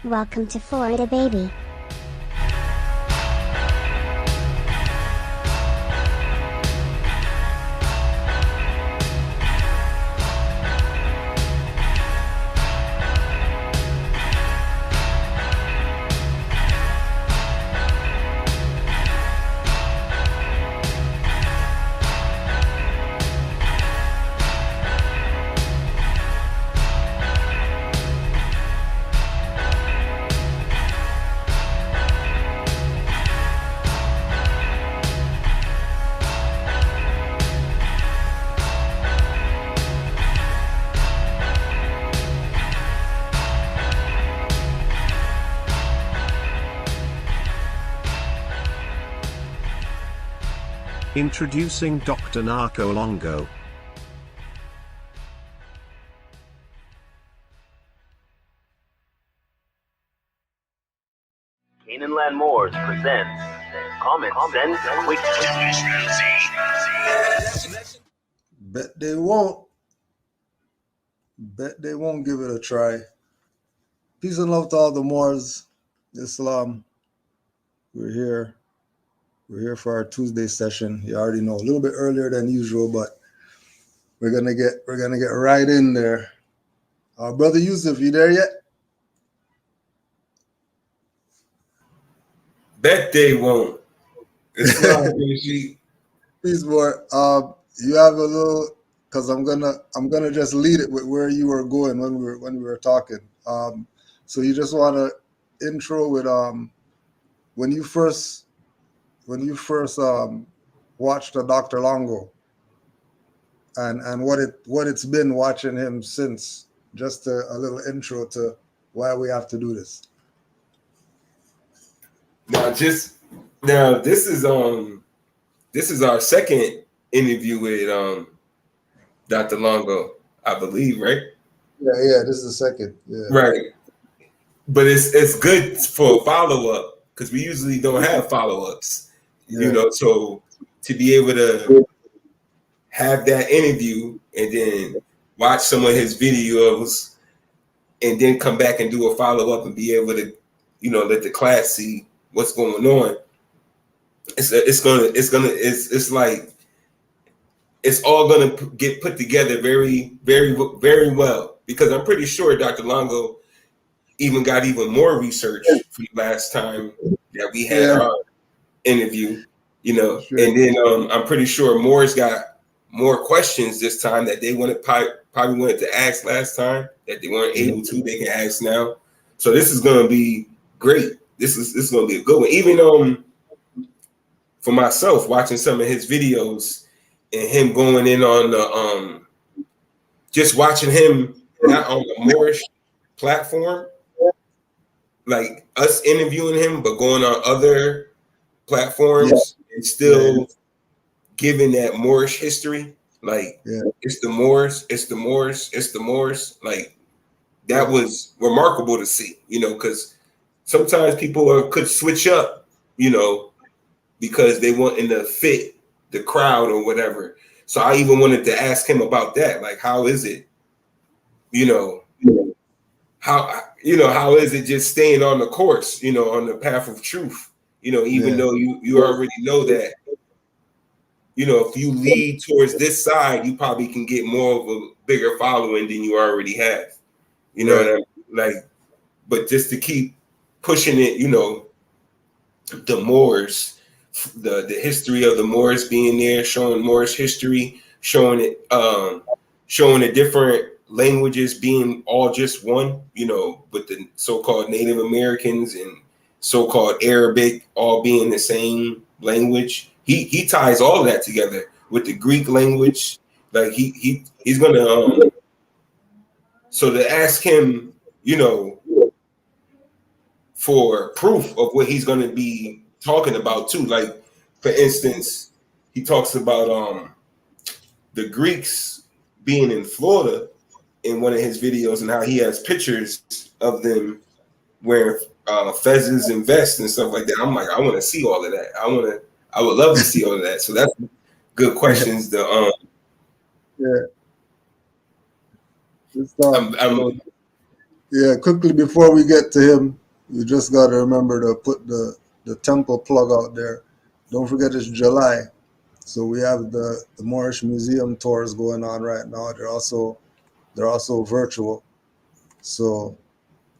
Welcome to Florida, baby. Introducing Dr. Narco Longo. Canaanland MOORS presents Common Sense Quick. Bet they won't. Bet they won't give it a try. Peace and love to all the Moors. Islam. We're here. We're here for our Tuesday session. You already know, a little bit earlier than usual, but we're gonna get right in there. Brother Yusuf, you there yet? Bet they won't. It's not Please, boy. You have a little, because I'm gonna just lead it with where you were going when we were talking. So you just want to intro with when you first watched Dr. Longo and what it's been watching him since. Just a little intro to why we have to do this. Now this is our second interview with Dr. Longo, I believe, right? Yeah, this is the second. Yeah. Right. But it's good for a follow-up because we usually don't have follow-ups. Yeah. You know, so to be able to have that interview and then watch some of his videos and then come back and do a follow-up and be able to, you know, let the class see what's going on. It's all gonna get put together very, very, very well, because I'm pretty sure Dr. Longo even got even more research for the last time that we had our interview, you know. Sure. And then I'm pretty sure Moore's got more questions this time that they probably wanted to ask last time that they weren't able to. They can ask now. So this is gonna be great. This is gonna be a good one. Even for myself, watching some of his videos and him going in on the just watching him not on the Moorish platform, like us interviewing him, but going on other platforms and still giving that Moorish history. Like it's the Moors, it's the Moors, it's the Moors. Like that was remarkable to see, you know, because sometimes people could switch up, you know, because they want to fit the crowd or whatever. So I even wanted to ask him about that. Like, how is it, you know, how is it just staying on the course, you know, on the path of truth, you know, even though you already know that, you know, if you lead towards this side, you probably can get more of a bigger following than you already have, you know, what I mean? Like, but just to keep pushing it, you know, the Moors, the history of the Moors being there, showing Moorish history, showing it, showing the different languages being all just one, you know, with the so-called Native Americans and so-called Arabic all being the same language. He ties all that together with the Greek language. Like he's gonna so to ask him, you know, for proof of what he's gonna be talking about too. Like, for instance, he talks about the Greeks being in Florida in one of his videos and how he has pictures of them wearing fezzes and vests and stuff like that. I'm like, I want to see all of that. I would love to see all of that. So that's good questions. Yeah, quickly before we get to him, we just got to remember to put the temple plug out there. Don't forget it's July. So we have the Moorish Museum tours going on right now. They're also virtual. So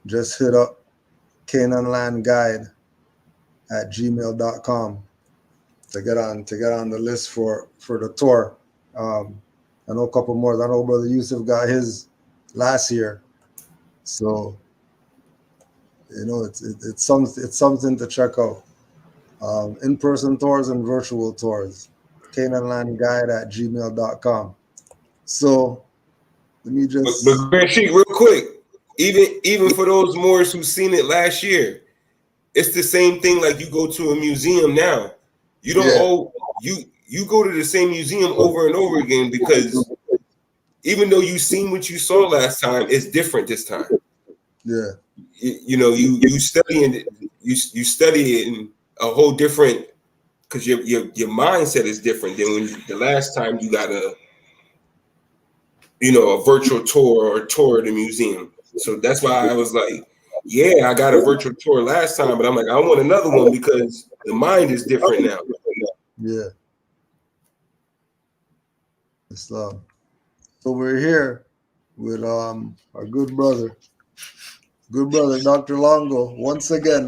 just hit up Canaanland Guide at gmail.com to get on the list for the tour. I know a couple more. I know Brother Yusuf got his last year, so it's something to check out. In-person tours and virtual tours. Canaanland Guide at gmail.com. So let me But just Grand Sheik, real quick, even for those Moors who've seen it last year, it's the same thing. Like you go to a museum now, you don't yeah owe you go to the same museum over and over again because even though you seen what you saw last time, it's different this time. yeah You studying it, you study it in a whole different because your mindset is different than when the last time you got a virtual tour or a tour of the museum. So that's why I was like, yeah, I got a virtual tour last time, but I'm like, I want another one because the mind is different now. yeah. Islam. So we're here with our good brother Dr. Longo once again.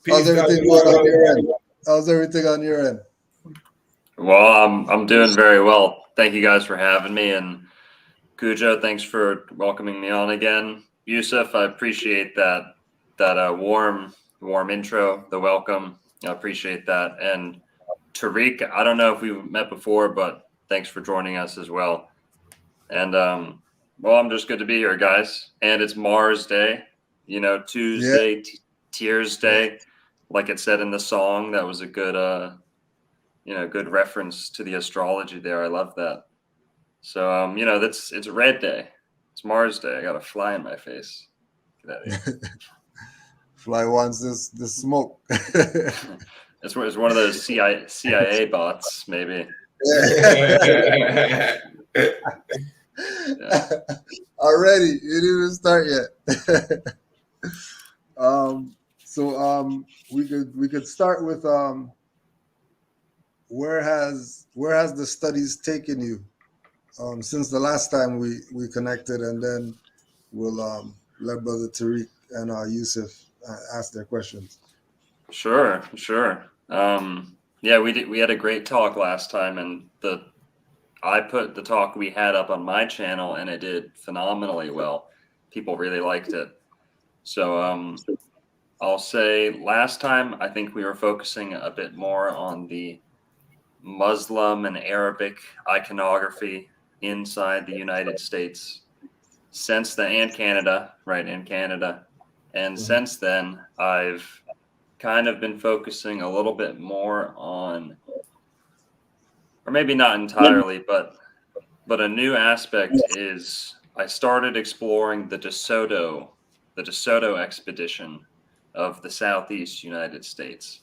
How's Peace, Dr. everything going on Longo. your end? How's everything on your end? Well, I'm doing very well. Thank you guys for having me, and Kudjo, thanks for welcoming me on again. Yusuf, I appreciate that warm intro, the welcome. I appreciate that. And Tariq, I don't know if we've met before, but thanks for joining us as well. And well, I'm just good to be here, guys. And it's Mars Day, Yeah, Tuesday, Tears Day, like it said in the song. That was a good reference to the astrology there. I love that. So it's Red Day. It's Mars Day. I got a fly in my face. Get out of here. Fly wants this smoke. It's one of those CIA bots, maybe. Yeah. Yeah. Already, you didn't even start yet. So we could start with where has the studies taken you since the last time we connected, and then we'll let Brother Tariq and Yusuf ask their questions. Sure. Yeah, we had a great talk last time, and I put the talk we had up on my channel, and it did phenomenally well. People really liked it. So I'll say last time I think we were focusing a bit more on the Muslim and Arabic iconography inside the United States and Canada, right, in Canada. And since then, I've kind of been focusing a little bit more on, or maybe not entirely, but a new aspect is I started exploring the DeSoto expedition of the Southeast United States.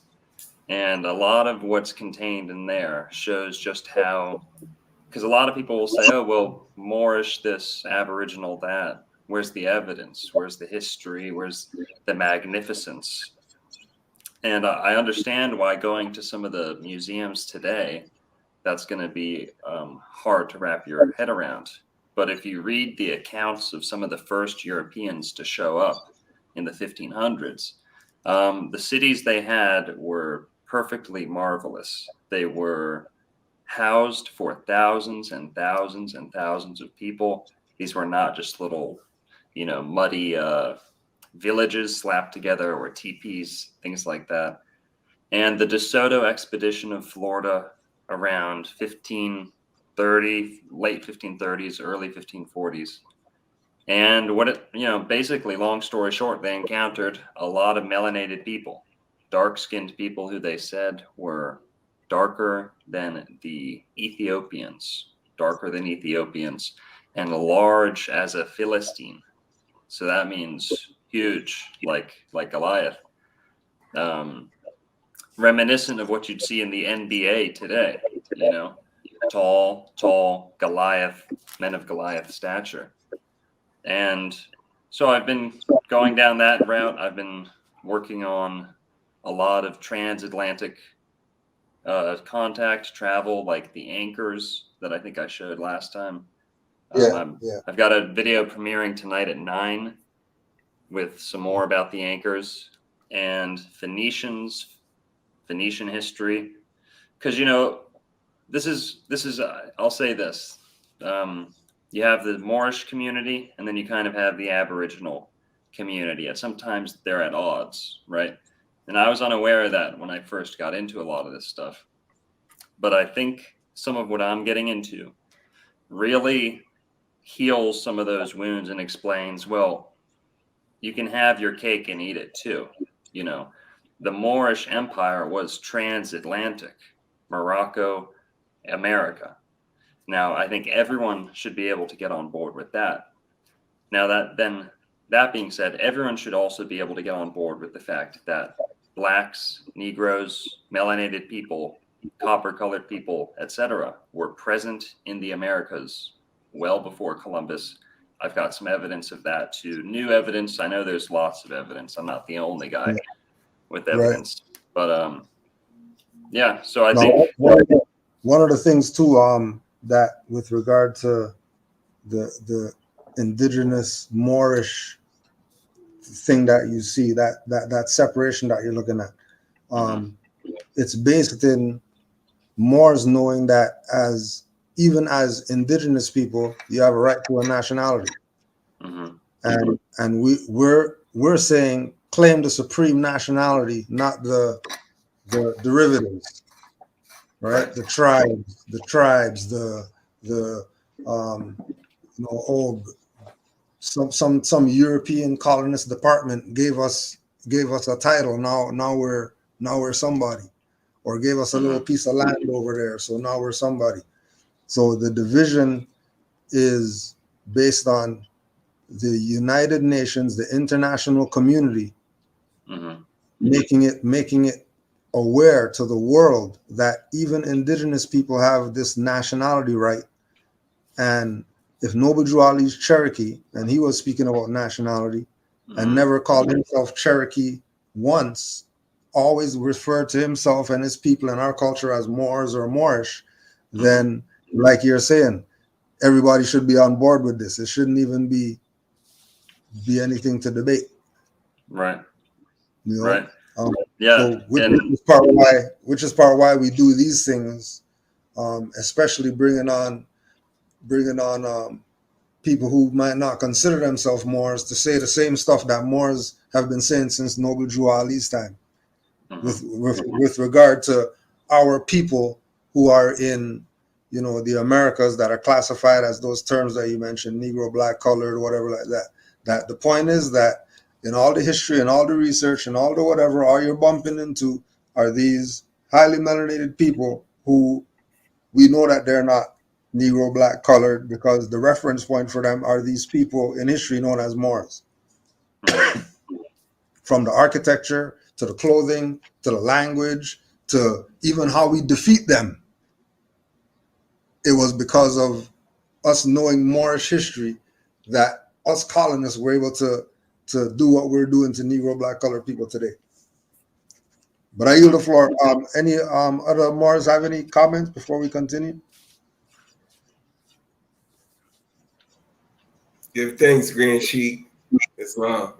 And a lot of what's contained in there shows just how, because a lot of people will say, oh, well, Moorish this, Aboriginal that. Where's the evidence? Where's the history? Where's the magnificence? And I understand why going to some of the museums today, that's going to be hard to wrap your head around. But if you read the accounts of some of the first Europeans to show up in the 1500s, the cities they had were perfectly marvelous. They were housed for thousands and thousands and thousands of people. These were not just little, muddy villages slapped together or teepees, things like that. And the DeSoto expedition of Florida around 1530, late 1530s, early 1540s. And basically, long story short, they encountered a lot of melanated people, dark-skinned people who they said were darker than Ethiopians, and large as a Philistine. So that means huge, like Goliath. Reminiscent of what you'd see in the NBA today, tall Goliath, men of Goliath stature. And so I've been going down that route. I've been working on a lot of transatlantic contact travel, like the anchors that I think I showed last time. Yeah. I've got a video premiering tonight at 9 with some more about the anchors and Phoenician history. Because, you know, this is I'll say this. You have the Moorish community, and then you kind of have the Aboriginal community. And sometimes they're at odds, right? And I was unaware of that when I first got into a lot of this stuff. But I think some of what I'm getting into really heals some of those wounds and explains, well, you can have your cake and eat it too. You know, the Moorish Empire was transatlantic, Morocco, America. Now, I think everyone should be able to get on board with that. Now, that being said, everyone should also be able to get on board with the fact that blacks, Negroes, melanated people, copper-colored people, etc., were present in the Americas well before Columbus. I've got some evidence of that too. New evidence. I know there's lots of evidence. I'm not the only guy with evidence, but yeah. So I think one of the things too, that with regard to the indigenous Moorish thing that you see, that separation that you're looking at, it's based in Moors knowing that even as indigenous people, you have a right to a nationality, and we're saying claim the supreme nationality, not the derivatives, right? The tribes, old some European colonist department gave us a title. Now we're somebody, or gave us a little piece of land over there, so now we're somebody. So the division is based on the United Nations, the international community, making it aware to the world that even indigenous people have this nationality right. And if Noble Drew Ali's Cherokee, and he was speaking about nationality, and never called himself Cherokee once, always referred to himself and his people in our culture as Moors or Moorish, then, like you're saying, everybody should be on board with this. It shouldn't even be anything to debate. Right. You know? Right. Yeah. So which is part why we do these things, especially bringing on people who might not consider themselves Moors to say the same stuff that Moors have been saying since Noble Drew Ali's time, with regard to our people who are in, the Americas, that are classified as those terms that you mentioned, Negro, black, colored, whatever like that. That the point is that in all the history and all the research and all the whatever, all you're bumping into are these highly melanated people who we know that they're not Negro, black, colored, because the reference point for them are these people in history known as Moors. From the architecture to the clothing to the language to even how we defeat them, it was because of us knowing Moorish history that us colonists were able to do what we're doing to Negro, black, colored people today. But I yield the floor. Any other Moors have any comments before we continue? Give thanks, Grand Sheik. Islam.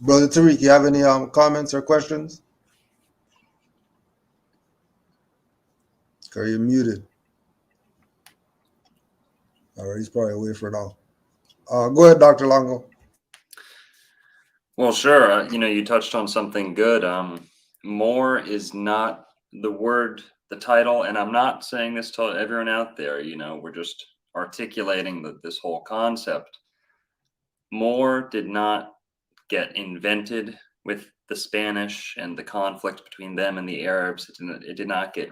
Brother Tariq, you have any comments or questions? Okay, you're muted. All right, he's probably away for now. Go ahead, Dr. Longo. Well, sure. You touched on something good. More is not the word, the title, and I'm not saying this to everyone out there. We're just articulating this whole concept. More did not get invented with the Spanish and the conflict between them and the Arabs. It did not get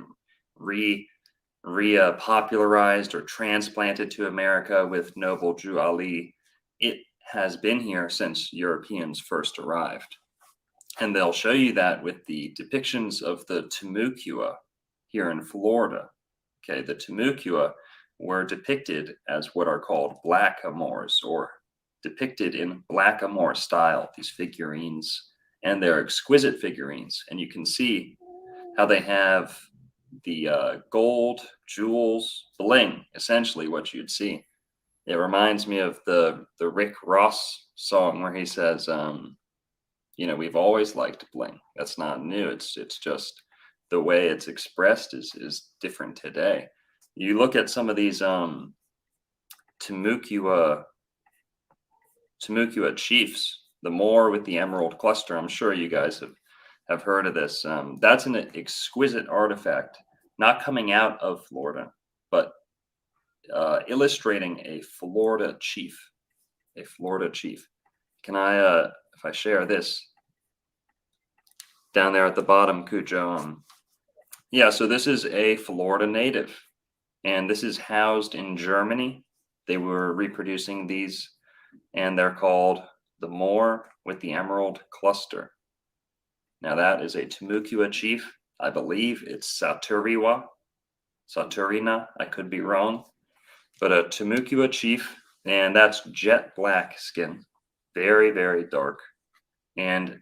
popularized or transplanted to America with Noble Drew Ali. It has been here since Europeans first arrived. And they'll show you that with the depictions of the Timucua here in Florida, Okay, the Timucua were depicted as what are called blackamoors, or depicted in blackamoor style, these figurines, and they're exquisite figurines. And you can see how they have the gold, jewels, bling, essentially what you'd see. It reminds me of the Rick Ross song where he says, we've always liked bling. That's not new. It's just the way it's expressed is different today. You look at some of these Timucua chiefs, the Moor with the emerald cluster. I'm sure you guys have heard of this. That's an exquisite artifact, not coming out of Florida, but illustrating a Florida chief. Can I, if I share this down there at the bottom, Kudjo? Yeah, so this is a Florida native, and this is housed in Germany. They were reproducing these, and they're called the Moor with the emerald cluster. Now that is a Timucua chief. I believe it's Saturina. I could be wrong, but a Timucua chief, and that's jet black skin, very, very dark. And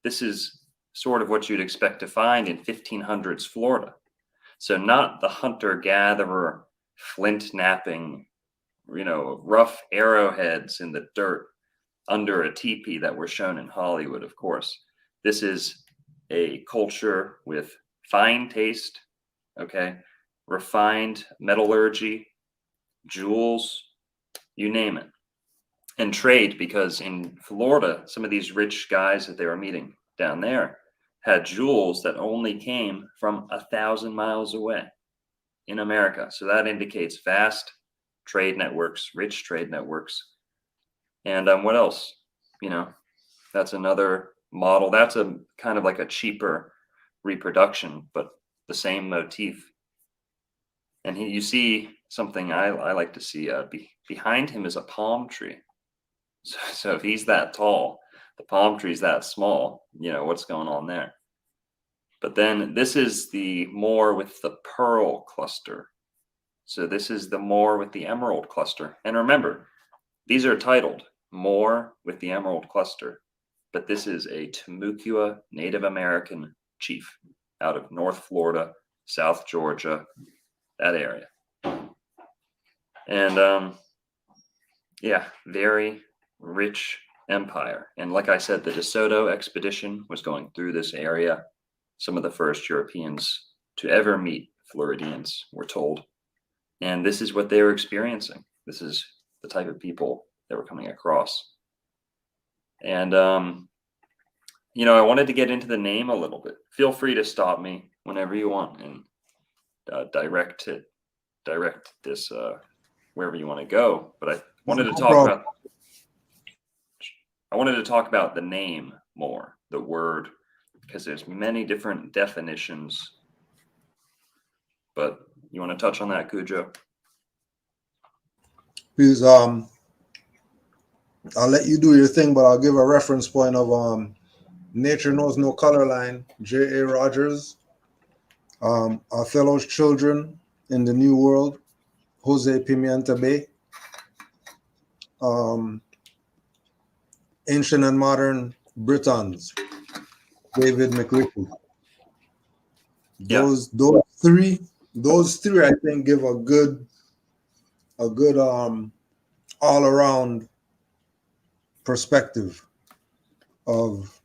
this is sort of what you'd expect to find in 1500s Florida. So not the hunter-gatherer, flint-napping, rough arrowheads in the dirt under a teepee that were shown in Hollywood, of course. This is a culture with fine taste, okay, refined metallurgy, jewels, you name it, and trade, because in Florida, some of these rich guys that they were meeting down there had jewels that only came from 1,000 miles away in America. So that indicates vast trade networks, rich trade networks. And what else? That's another model. That's a kind of like a cheaper reproduction, but the same motif. And you see something I like to see. Behind him is a palm tree. So if he's that tall, the palm tree's that small, what's going on there? But then this is the Moor with the pearl cluster. So this is the Moor with the emerald cluster. And remember, these are titled Moor with the emerald cluster, but this is a Timucua Native American chief out of North Florida, South Georgia, that area. And very rich empire. And like I said, the DeSoto expedition was going through this area. Some of the first Europeans to ever meet Floridians, we're told. And this is what they were experiencing. This is the type of people that were coming across. And, I wanted to get into the name a little bit. Feel free to stop me whenever you want and direct this wherever you want to go. But I wanted to talk about the name more, the word, because there's many different definitions. But you want to touch on that, Kudjo? Please, I'll let you do your thing, but I'll give a reference point of Nature Knows No Color Line, J.A. Rogers, Othello's Children in the New World, Jose Pimienta Bay, Ancient and Modern Britons, David McRitchie. Those three I think give a good all around perspective of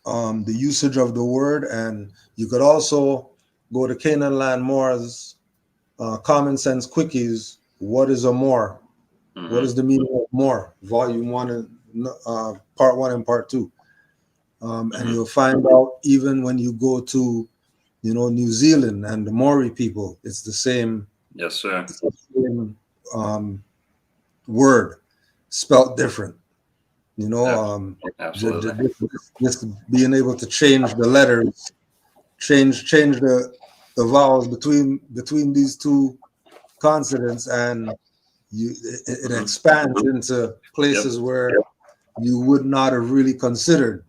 the usage of the word. And you could also go to Canaanland Moors Common Sense Quickies. What is a Moor? Mm-hmm. What is the meaning of Moor? Volume 1 and part 1 and part 2. And you'll find out even when you go to New Zealand and the Maori people, it's the same. Yes, sir. It's the same word, spelt different. Absolutely. Just being able to change the letters, change the vowels between these two consonants, and it expands into places where you would not have really considered.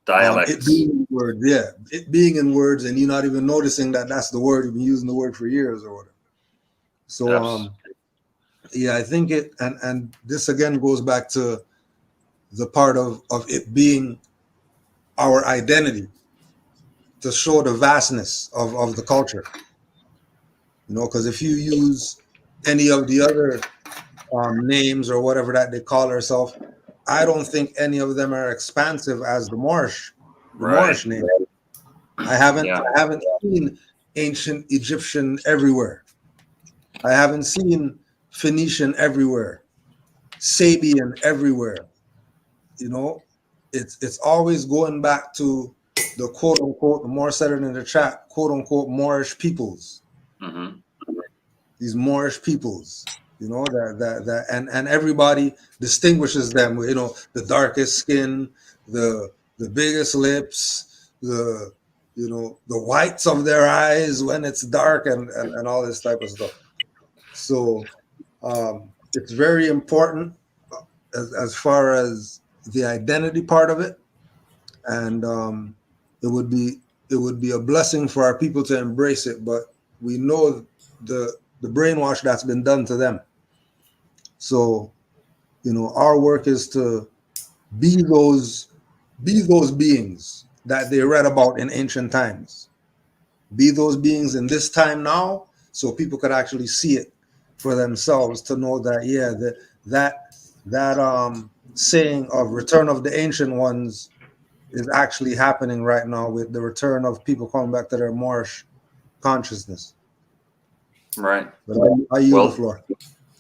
Dialects. It being in words, yeah, it being in words, and you not even noticing that that's the word. You've been using the word for years or whatever. So, yeah, I think it, and this again goes back to the part of it being our identity to show the vastness of the culture. You know, because if you use any of the other names or whatever that they call ourselves, I don't think any of them are expansive as the Right. Moorish name. I Yeah. haven't seen ancient Egyptian everywhere. I haven't seen Phoenician everywhere, Sabian everywhere. You know, it's always going back to the quote unquote, the more said it in the chat, quote unquote Moorish peoples. Mm-hmm. These Moorish peoples, you know, that and everybody distinguishes them. You know, the darkest skin, the biggest lips, the the whites of their eyes when it's dark, and all this type of stuff. So it's very important as far as the identity part of it, and it would be a blessing for our people to embrace it. But we know the brainwash that's been done to them. So our work is to be those beings that they read about in ancient times. Be those beings in this time now, so people could actually see it for themselves to know that that saying of return of the ancient ones is actually happening right now with the return of people coming back to their Moorish consciousness. Right. But I yield the floor.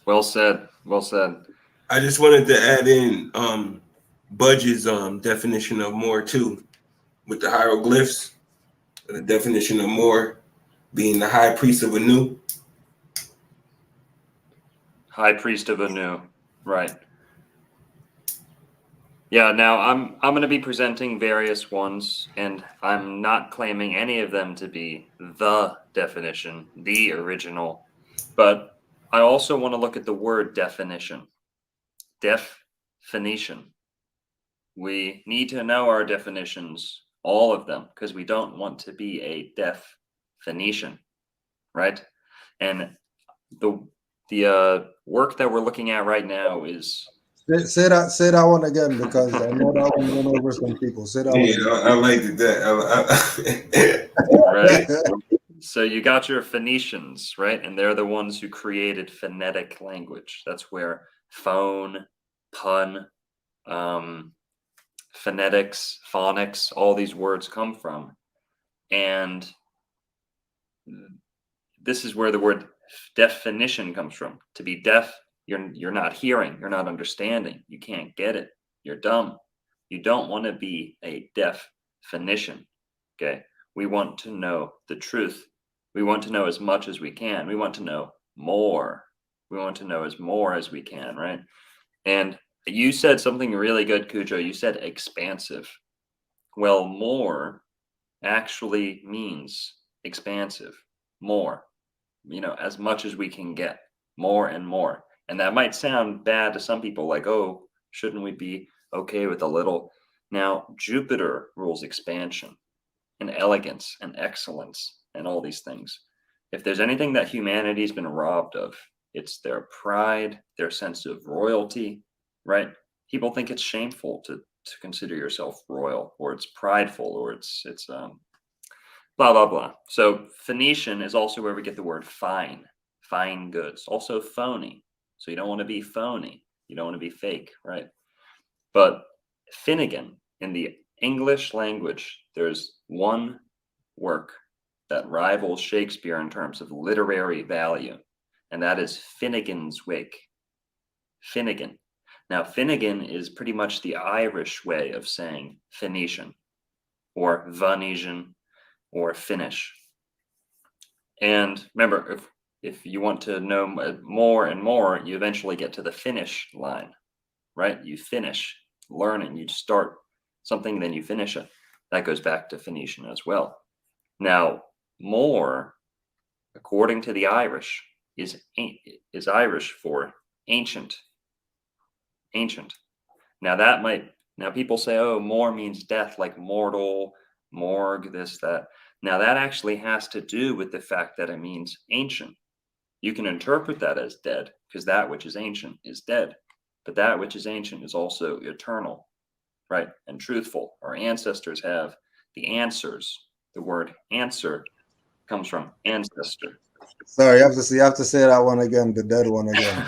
Well said. Well said. I just wanted to add in Budge's definition of more too, with the hieroglyphs. The definition of more being the high priest of Anu. High priest of Anu. Right. Yeah, now I'm going to be presenting various ones, and I'm not claiming any of them to be the definition, the original, but I also want to look at the word definition. Definition. We need to know our definitions, all of them, because we don't want to be a deaf Phoenician, right? And the work that we're looking at right now is Say that one again, because I know that one went over some people. Say that one again. I liked that. right. So you got your Phoenicians, right? And they're the ones who created phonetic language. That's where phone, pun, phonetics, phonics, all these words come from. And this is where the word definition comes from. To be deaf, you're not hearing, you're not understanding, you can't get it, you're dumb. You don't want to be a deaf Phoenician. Okay, we want to know the truth. We want to know as much as we can. We want to know more. We want to know as more as we can, right? And you said something really good, Kudjo. You said expansive. Well, more actually means expansive. More, as much as we can get, more and more. And that might sound bad to some people, like, oh, shouldn't we be okay with a little? Now, Jupiter rules expansion and elegance and excellence and all these things. If there's anything that humanity's been robbed of, it's their pride, their sense of royalty, right? People think it's shameful to consider yourself royal, or it's prideful, or it's blah, blah, blah. So Phoenician is also where we get the word fine goods, also phony. So you don't want to be phony. You don't want to be fake, right? But Finnegan, in the English language, there's one work that rivals Shakespeare in terms of literary value, and that is Finnegan's Wake. Finnegan. Now, Finnegan is pretty much the Irish way of saying Phoenician, or Venetian, or Finnish. And remember, if you want to know more and more, you eventually get to the finish line, right? You finish learning, you start something, then you finish it. That goes back to Phoenician as well. Now, more, according to the Irish, is Irish for ancient. Ancient. Now Now people say, oh, Moor means death, like mortal, morgue, this, that. Now that actually has to do with the fact that it means ancient. You can interpret that as dead, because that which is ancient is dead. But that which is ancient is also eternal, right? And truthful. Our ancestors have the answers. The word answer comes from ancestor. Sorry, you have to say that one again, the dead one again.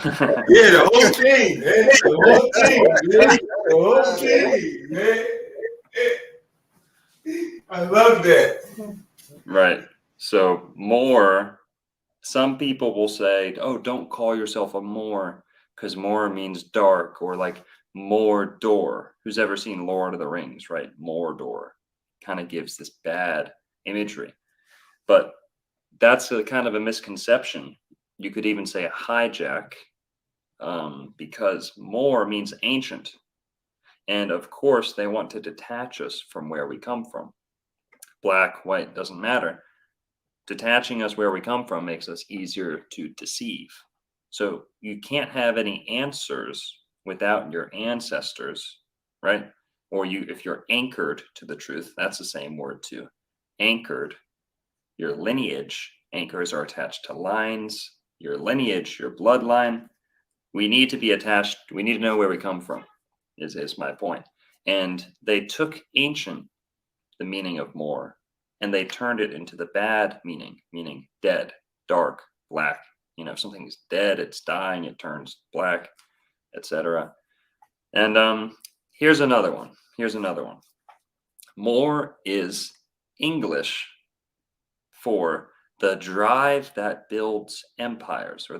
Yeah, the whole thing, man. The whole thing, man. The whole thing, man. I love that. Right. So Moor, some people will say, oh, don't call yourself a Moor, because Moor means dark, or like Mordor. Who's ever seen Lord of the Rings, right? Mordor kind of gives this bad imagery. But that's a kind of a misconception. You could even say a hijack, because Moor means ancient. And of course, they want to detach us from where we come from. Black, white, doesn't matter. Detaching us where we come from makes us easier to deceive. So you can't have any answers without your ancestors, right? Or if you're anchored to the truth, that's the same word too. Anchored. Your lineage, anchors are attached to lines. Your lineage, your bloodline, we need to be attached. We need to know where we come from, is my point. And they took ancient, the meaning of Moor, and they turned it into the bad meaning dead, dark, black. You know, if something's dead, it's dying, it turns black, etc. And here's another one. Moor is English for the drive that builds empires, or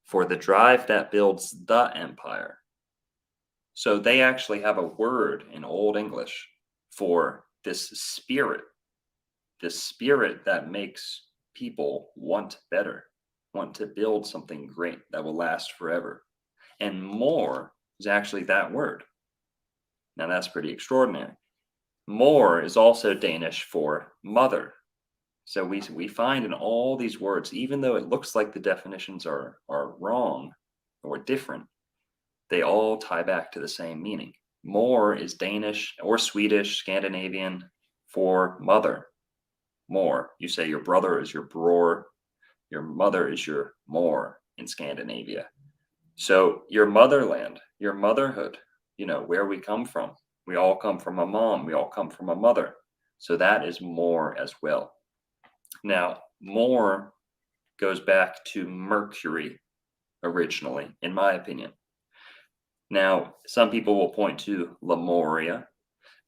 for the drive that builds the empire. So they actually have a word in Old English for this spirit that makes people want better, want to build something great that will last forever. And Moor is actually that word. Now that's pretty extraordinary. Moor is also Danish for mother. So we find in all these words, even though it looks like the definitions are wrong or different, they all tie back to the same meaning. Moor is Danish or Swedish, Scandinavian for mother. Moor. You say your brother is your bror, your mother is your Moor in Scandinavia. So your motherland, your motherhood, you know, where we come from. We all come from a mom, we all come from a mother. So that is Moor as well. Now, Moor goes back to Mercury originally, in my opinion. Now, some people will point to Lemuria,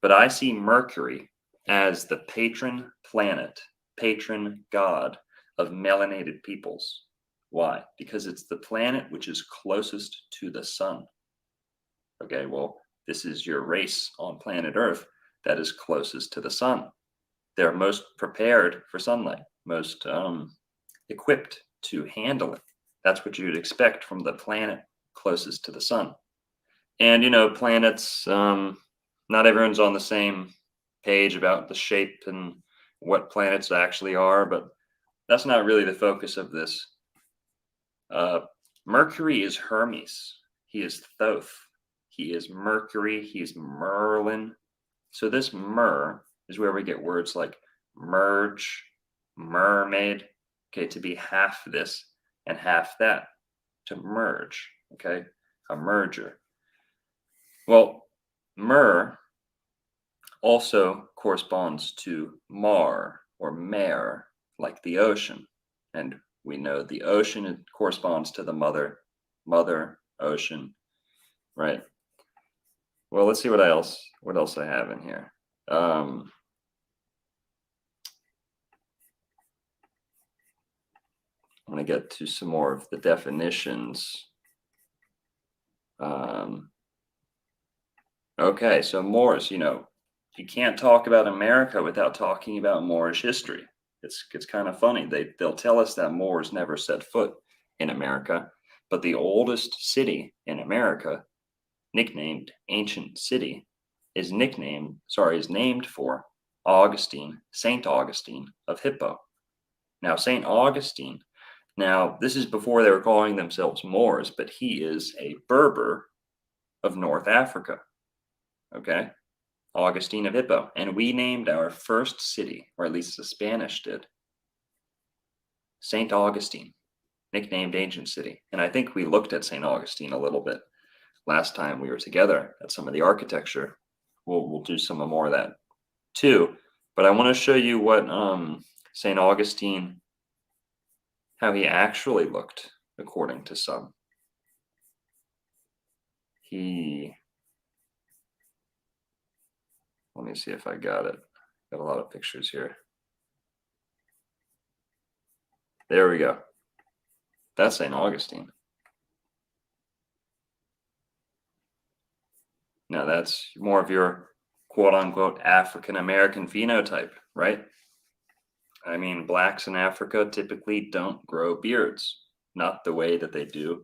but I see Mercury as the patron planet, patron god of melanated peoples. Why? Because it's the planet which is closest to the sun. Okay, well, this is your race on planet Earth that is closest to the sun. They're most prepared for sunlight, most equipped to handle it. That's what you'd expect from the planet closest to the sun. And, you know, planets, not everyone's on the same page about the shape and what planets actually are, but that's not really the focus of this. Mercury is Hermes. He is Thoth. He is Mercury. He is Merlin. So this Mer is where we get words like merge, mermaid, okay, to be half this and half that, to merge, okay, a merger. Well, Mer also corresponds to Mar or mare, like the ocean. And we know the ocean corresponds to the mother ocean, right? Well, let's see what else I have in here. I want to get to some more of the definitions. Okay, so Moors, you know, you can't talk about America without talking about Moorish history. It's kind of funny. They'll tell us that Moors never set foot in America, but the oldest city in America, nicknamed Ancient City, is named for Saint Augustine of Hippo. Now, Saint Augustine, this is before they were calling themselves Moors, but he is a Berber of North Africa. Okay. Augustine of Hippo. And we named our first city, or at least the Spanish did, St. Augustine, nicknamed Ancient City. And I think we looked at St. Augustine a little bit last time we were together at some of the architecture. We'll do some more of that too. But I want to show you what St. Augustine, how he actually looked, according to some. Let me see if I got it. Got a lot of pictures here. There we go. That's St. Augustine. Now that's more of your quote unquote African American phenotype, right? I mean, blacks in Africa typically don't grow beards, not the way that they do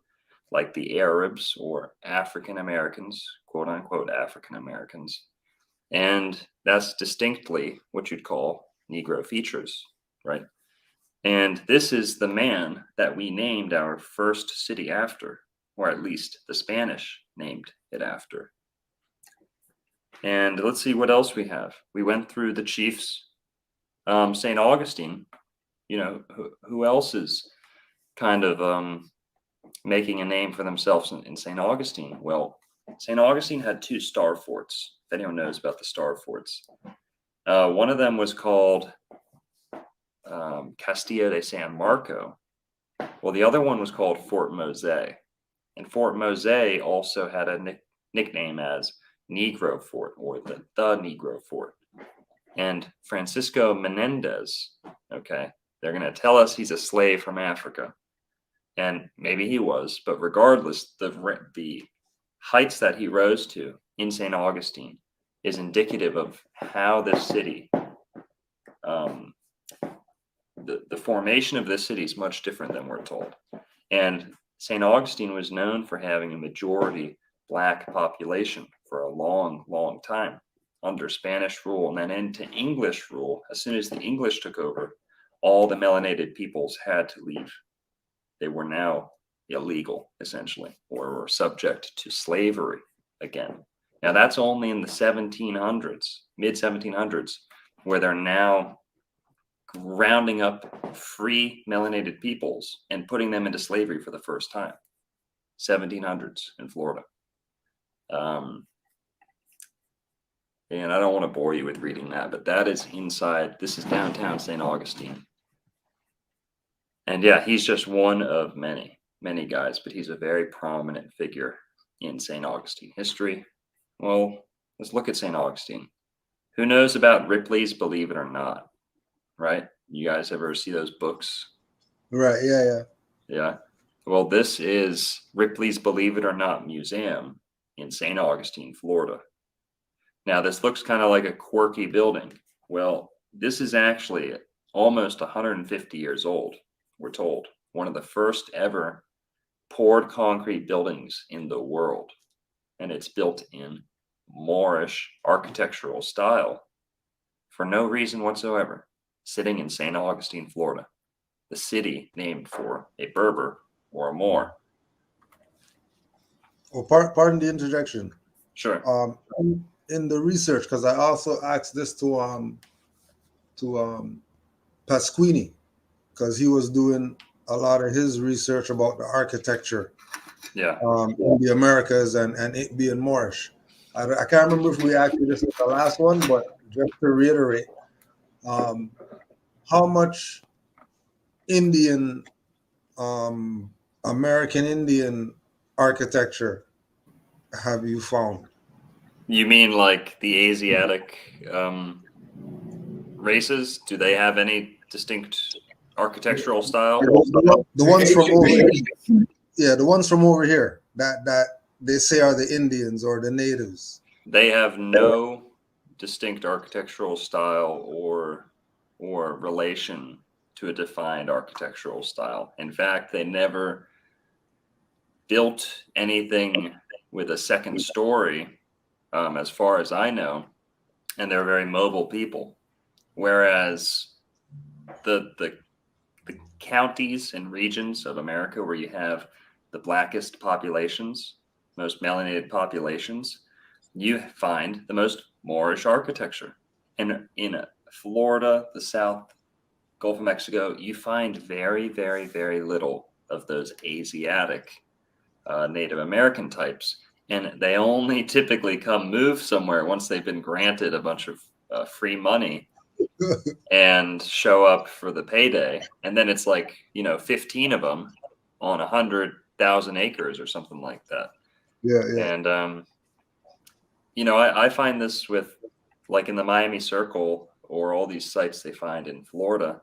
like the Arabs or African Americans, quote unquote African Americans. And that's distinctly what you'd call Negro features, right? And this is the man that we named our first city after, or at least the Spanish named it after. And let's see what else we have. We went through the chiefs. St. Augustine, who else is kind of making a name for themselves in St. Augustine? Well, St. Augustine had 2 star forts, if anyone knows about the star forts. One of them was called Castillo de San Marco. Well, the other one was called Fort Mose. And Fort Mose also had a nickname as Negro Fort, or the Negro Fort. And Francisco Menendez, okay, they're going to tell us he's a slave from Africa. And maybe he was, but regardless, the heights that he rose to in St. Augustine is indicative of how this city, the formation of this city is much different than we're told. And St. Augustine was known for having a majority black population for a long, long time under Spanish rule, and then into English rule. As soon as the English took over, all the melanated peoples had to leave. They were now illegal, essentially, or were subject to slavery again. Now, that's only in the 1700s, mid-1700s, where they're now rounding up free melanated peoples and putting them into slavery for the first time. 1700s in Florida. And I don't want to bore you with reading that, but that is inside. This is downtown St. Augustine. And yeah, he's just one of many, many guys, but he's a very prominent figure in St. Augustine history. Well, let's look at St. Augustine. Who knows about Ripley's Believe It or Not, right? You guys ever see those books? Right, yeah. Yeah. Well, this is Ripley's Believe It or Not Museum in St. Augustine, Florida. Now, this looks kind of like a quirky building. Well, this is actually almost 150 years old, we're told. One of the first ever poured concrete buildings in the world. And it's built in Moorish architectural style for no reason whatsoever, sitting in St. Augustine, Florida, the city named for a Berber or a Moor. Well, pardon the interjection. Sure. In the research, because I also asked this to Pasquini, because he was doing a lot of his research about the architecture, in the Americas and it being Moorish. I can't remember if we actually this is the last one, but just to reiterate, how much Indian, American Indian architecture have you found? You mean like the Asiatic races? Do they have any distinct architectural style? The ones from over here. Yeah, the ones from over here that they say are the Indians or the natives. They have no distinct architectural style or relation to a defined architectural style. In fact, they never built anything with a second story, as far as I know, and they're very mobile people. Whereas the counties and regions of America where you have the blackest populations, most melanated populations, you find the most Moorish architecture. And in Florida, the South, Gulf of Mexico, you find very, very, very little of those Asiatic Native American types. And they only typically move somewhere once they've been granted a bunch of free money and show up for the payday. And then it's like, 15 of them on 100,000 acres or something like that. Yeah. And, I find this with, like in the Miami Circle or all these sites they find in Florida,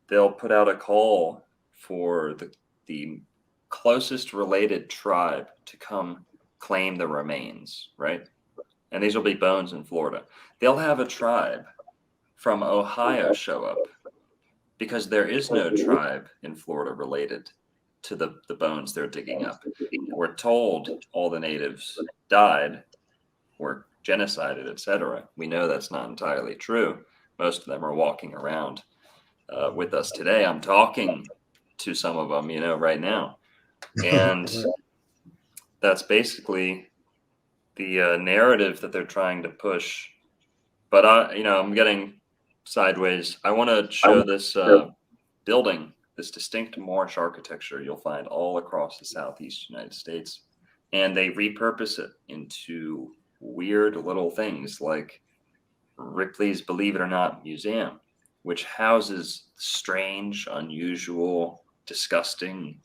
they'll put out a call for the closest related tribe to come claim the remains, right? And these will be bones in Florida. They'll have a tribe from Ohio show up because there is no tribe in Florida related to the bones they're digging up. We're told all the natives died, were genocided, etc. We know that's not entirely true. Most of them are walking around with us today. I'm talking to some of them, right now. And that's basically the narrative that they're trying to push. But I'm getting sideways. I want to show this building, this distinct Moorish architecture you'll find all across the Southeast United States. And they repurpose it into weird little things like Ripley's Believe It or Not Museum, which houses strange, unusual, disgusting,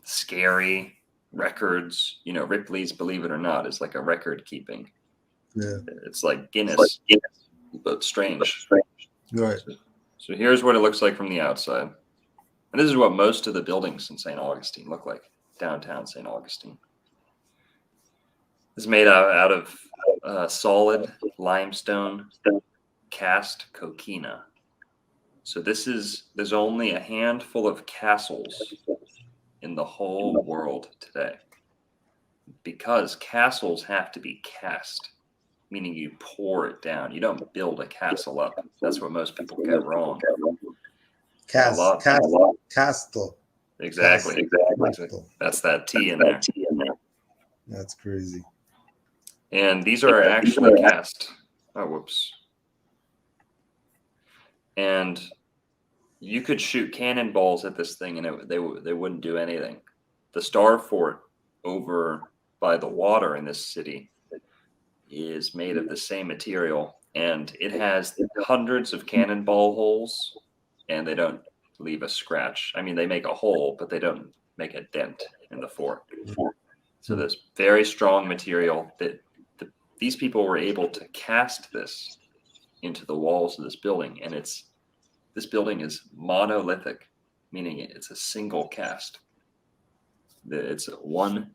scary records. Ripley's Believe It or Not is like a record keeping. Yeah. It's like Guinness, but strange. Right. So here's what it looks like from the outside. And this is what most of the buildings in St. Augustine look like, downtown St. Augustine. It's made out of solid limestone cast coquina. So there's only a handful of castles in the whole world today, because castles have to be cast, meaning you pour it down. You don't build a castle up. That's what most people get wrong. Castle. Exactly. That's that T in there. That's crazy. And these are actually cast. Oh, whoops. And you could shoot cannonballs at this thing and they wouldn't do anything. The Star Fort over by the water in this city is made of the same material, and it has hundreds of cannonball holes, and they don't leave a scratch. I mean, they make a hole, but they don't make a dent in the fort. So there's very strong material that these people were able to cast this into the walls of this building, and this building is monolithic, meaning it's a single cast. It's one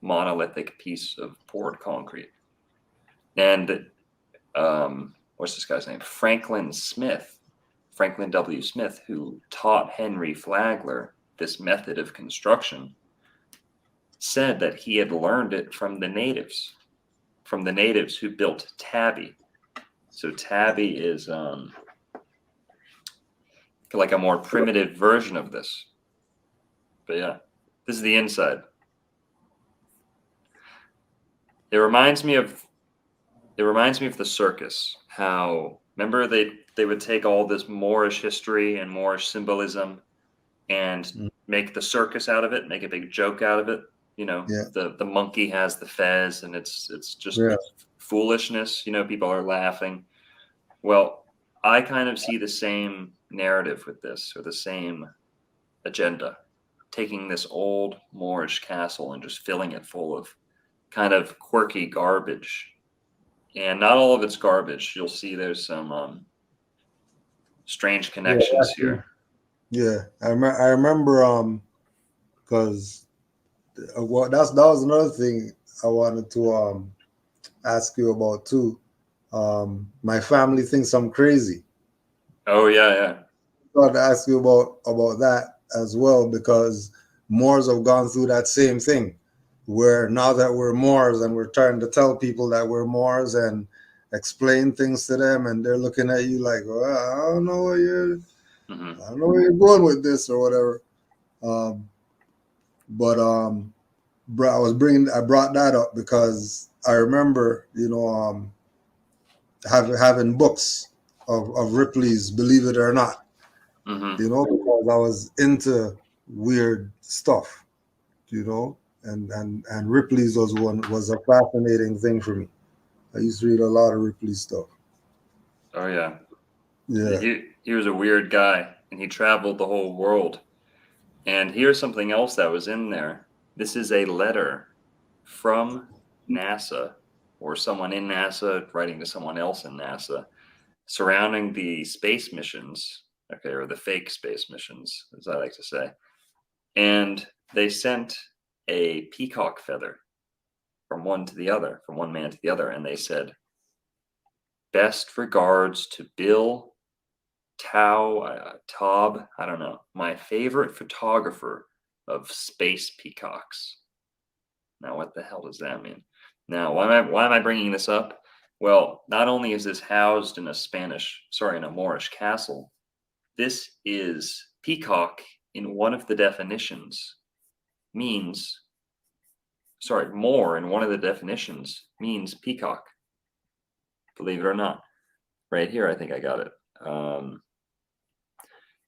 monolithic piece of poured concrete. And what's this guy's name? Franklin W. Smith, who taught Henry Flagler this method of construction, said that he had learned it from the natives who built tabby. So tabby is like a more primitive version of this. But yeah, this is the inside. It reminds me of the circus. How, remember they would take all this Moorish history and Moorish symbolism and make the circus out of it, make a big joke out of it. The monkey has the fez, and it's just foolishness. People are laughing. Well, I kind of see the same narrative with this, or the same agenda, taking this old Moorish castle and just filling it full of kind of quirky garbage. And not all of it's garbage. You'll see there's some strange connections here. Yeah, I remember because that was another thing I wanted to ask you about too. My family thinks I'm crazy. Oh yeah. I wanted to ask you about that as well, because Moors have gone through that same thing, where now that we're Moors and we're trying to tell people that we're Moors and explain things to them, and they're looking at you like, well, I don't know where you're going with this or whatever. But I brought that up because I remember, having books of Ripley's, believe it or not, Mm-hmm. because I was into weird stuff, and Ripley's was a fascinating thing for me. I used to read a lot of Ripley's stuff. Oh yeah. Yeah. He was a weird guy, and he traveled the whole world. And here's something else that was in there. This is a letter from NASA, or someone in NASA writing to someone else in NASA, surrounding the space missions, okay, or the fake space missions, as I like to say. And they sent a peacock feather from one man to the other, and they said, "Best regards to Bill Taub, I don't know, my favorite photographer of space peacocks." Now, what the hell does that mean? Now, why am I bringing this up? Well, not only is this housed in a Moorish castle, this is peacock in one of the definitions means, Moor in one of the definitions means peacock. Believe it or not. Right here, I think I got it.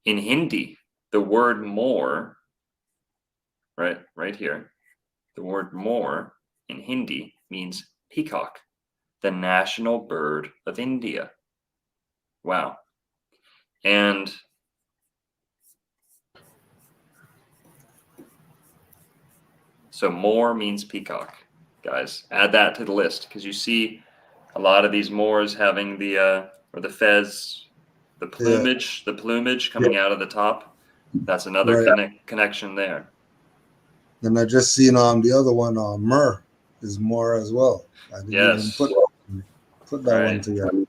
In Hindi, the word Moor, right here, the word Moor in Hindi means peacock, the national bird of India. Wow. And so Moor means peacock, guys. Add that to the list, because you see a lot of these Moors having the fez, the plumage coming out of the top. That's another connection there. And I just seen the other one, Myrrh is more as well. I didn't even put that one together.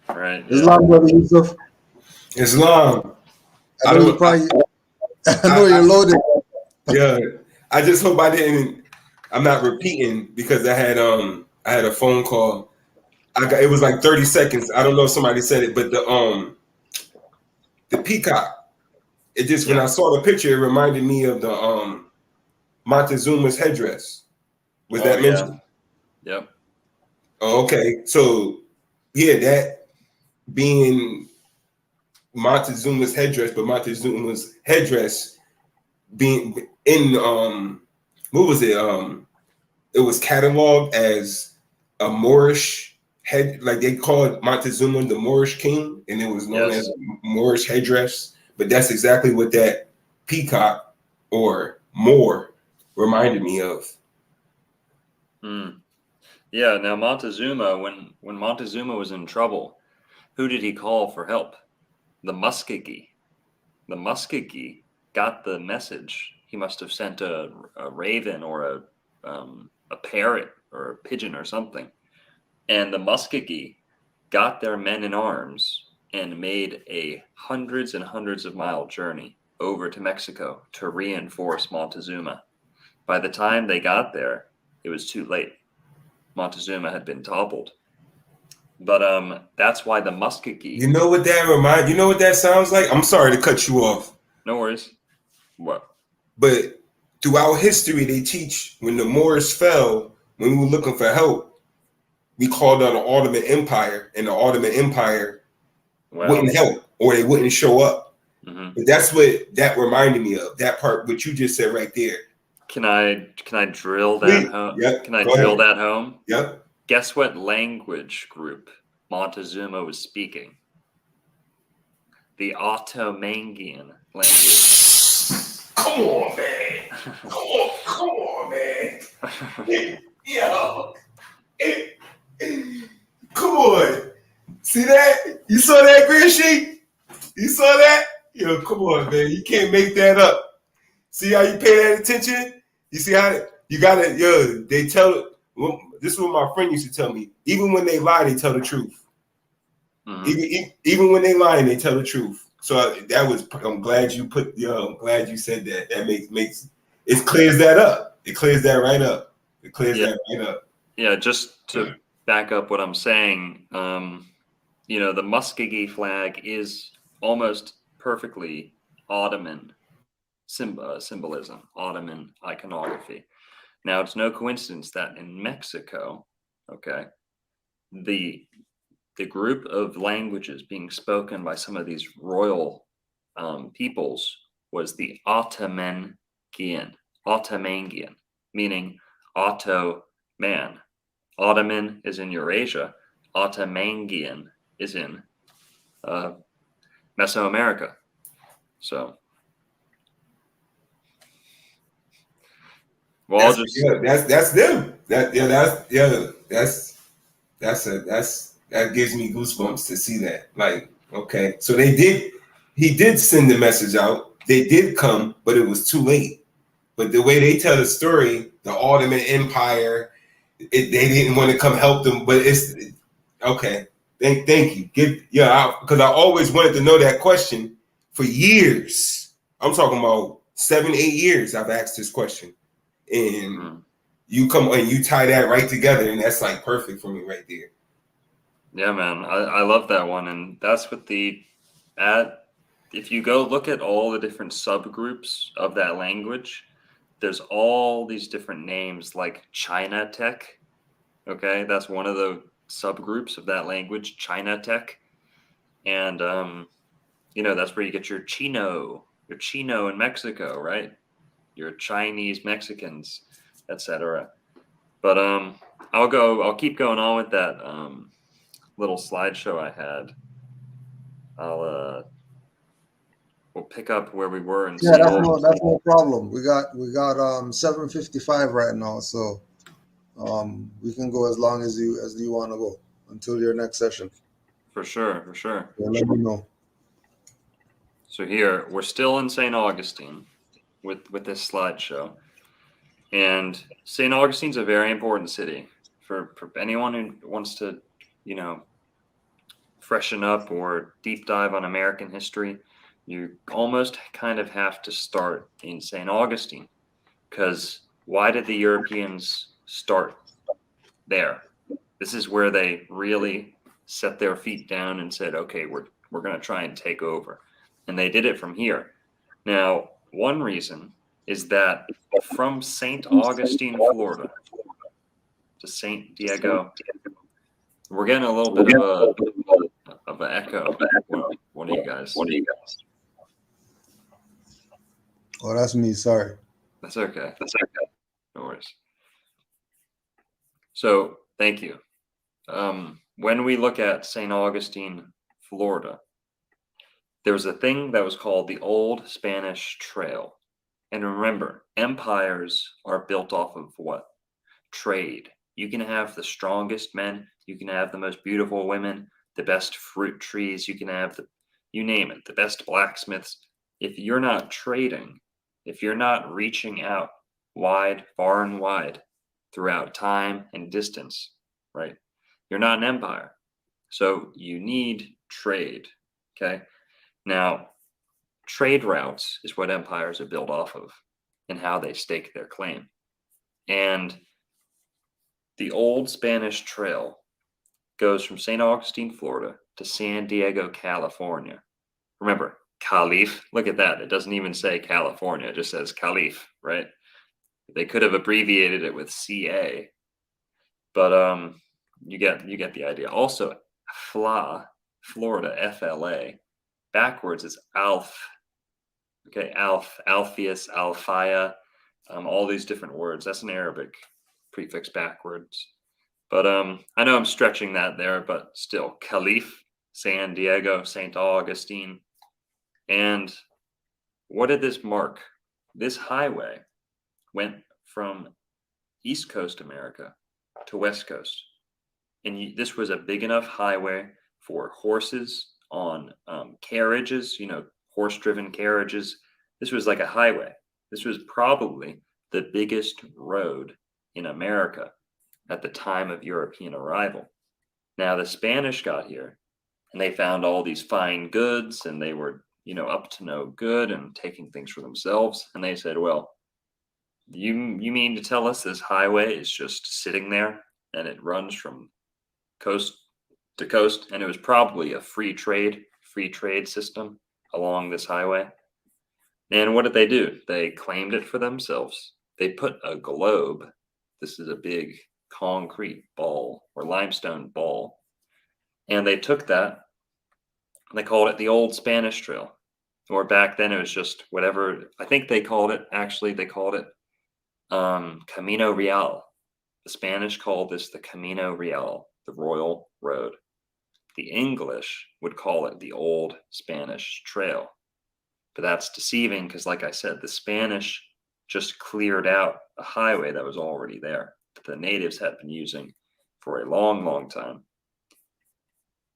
Right. Islam, brother Yusuf. Islam. I know you're loaded. Yeah. I just hope I'm not repeating, because I had a phone call. It was like 30 seconds. I don't know if somebody said it, but the peacock. It just, when I saw the picture, it reminded me of the Montezuma's headdress. Was that mentioned? Yep. Oh, okay. So yeah, that being Montezuma's headdress, but Montezuma's headdress being in what was it? It was cataloged as a Moorish head, like they called Montezuma the Moorish king, and it was known as Moorish headdress. But that's exactly what that peacock or Moor reminded me of. Yeah. Now Montezuma, when Montezuma was in trouble, who did he call for help? The Muskogee. The Muskogee got the message. He must have sent a raven or a parrot or a pigeon or something. And the Muskogee got their men in arms and made a hundreds and hundreds of mile journey over to Mexico to reinforce Montezuma. By the time they got there, it was too late. Montezuma had been toppled. But that's why the Muskogee. You know what that sounds like? I'm sorry to cut you off. No worries. What? But throughout history, they teach when the Moors fell, when we were looking for help, we called on the Ottoman Empire, and the Ottoman Empire wouldn't help, or they wouldn't show up. Mm-hmm. But that's what that reminded me of. That part, what you just said right there. Can I drill that home? Yep. Can I drill that home? Yep. Guess what language group Montezuma was speaking? The Ottomangian language. Come on, man. Come on, man. Yo. Come on. See that? You saw that, Green Sheet? You saw that? Yo, come on, man. You can't make that up. See how you pay that attention? You see how you got it? They tell. This is what my friend used to tell me. Even when they lie, they tell the truth. Mm-hmm. Even when they lie, they tell the truth. So I'm glad you I'm glad you said that. That makes it clears that up. It clears that right up. It clears that right up. Yeah, just to back up what I'm saying, the Muskogee flag is almost perfectly Ottoman symbolism, Ottoman iconography. Now, it's no coincidence that in Mexico, okay, the group of languages being spoken by some of these royal peoples was the Ottomangian, meaning Otto man. Ottoman is in Eurasia. Ottomangian is in Mesoamerica. So, well, that's them. That gives me goosebumps to see that. Like, okay, so he did send the message out. They did come, but it was too late. But the way they tell the story, the Ottoman Empire, they didn't want to come help them. But it's okay. Thank you. Because I always wanted to know that question for years. I'm talking about 7-8 years. I've asked this question, and you come and you tie that right together, and that's like perfect for me right there. Yeah, man, I love that one, and that's what if you go look at all the different subgroups of that language, there's all these different names like China Tech. Okay, that's one of the subgroups of that language, China Tech, and that's where you get your Chino in Mexico, right? Your Chinese Mexicans, etc. But I'll keep going on with that little slideshow I had. We'll pick up where we were in. Yeah, that's no problem. We got 7:55 right now, so we can go as long as you want to go until your next session. For sure. Yeah, let me know. So here we're still in St. Augustine with this slideshow, and St. Augustine's a very important city for anyone who wants to, freshen up or deep dive on American history. You almost kind of have to start in St. Augustine, because why did the Europeans start there? This is where they really set their feet down and said, okay, we're going to try and take over. And they did it from here. Now, one reason is that from St. Augustine, Florida to St. Diego, we're getting a little bit of an echo. What do you guys? Oh, that's me. Sorry. That's okay. No worries. So, thank you. When we look at St. Augustine, Florida, there was a thing that was called the Old Spanish Trail. And remember, empires are built off of what? Trade. You can have the strongest men, you can have the most beautiful women, the best fruit trees, you can have you name it, the best blacksmiths. If you're not trading, if you're not reaching out far and wide throughout time and distance, right? You're not an empire. So you need trade, okay? Now, trade routes is what empires are built off of and how they stake their claim. And the Old Spanish Trail goes from St. Augustine, Florida to San Diego, California. Remember, Calif, look at that. It doesn't even say California. It just says Calif, right? They could have abbreviated it with CA. But you get the idea. Also, Florida, FLA. Backwards is Alf. Okay, Alpheus, Alphia, all these different words. That's an Arabic prefix backwards. But I know I'm stretching that there, but still, Calif, San Diego, St. Augustine. And what did this mark? This highway went from East Coast America to West Coast. And this was a big enough highway for horses on carriages, horse-driven carriages. This was like a highway. This was probably the biggest road in America at the time of European arrival. Now, the Spanish got here, and they found all these fine goods, and they were, up to no good and taking things for themselves. And they said, well, you mean to tell us this highway is just sitting there and it runs from coast to coast? And it was probably a free trade system along this highway. And what did they do? They claimed it for themselves. they put a globe. This is a big concrete ball or limestone ball. And they took that and they called it the Old Spanish Trail. Or back then it was just whatever. I think they called it Camino Real. The Spanish called this the Camino Real, the Royal Road. The English would call it the Old Spanish Trail. But that's deceiving because, like I said, the Spanish just cleared out a highway that was already there that the natives had been using for a long, long time.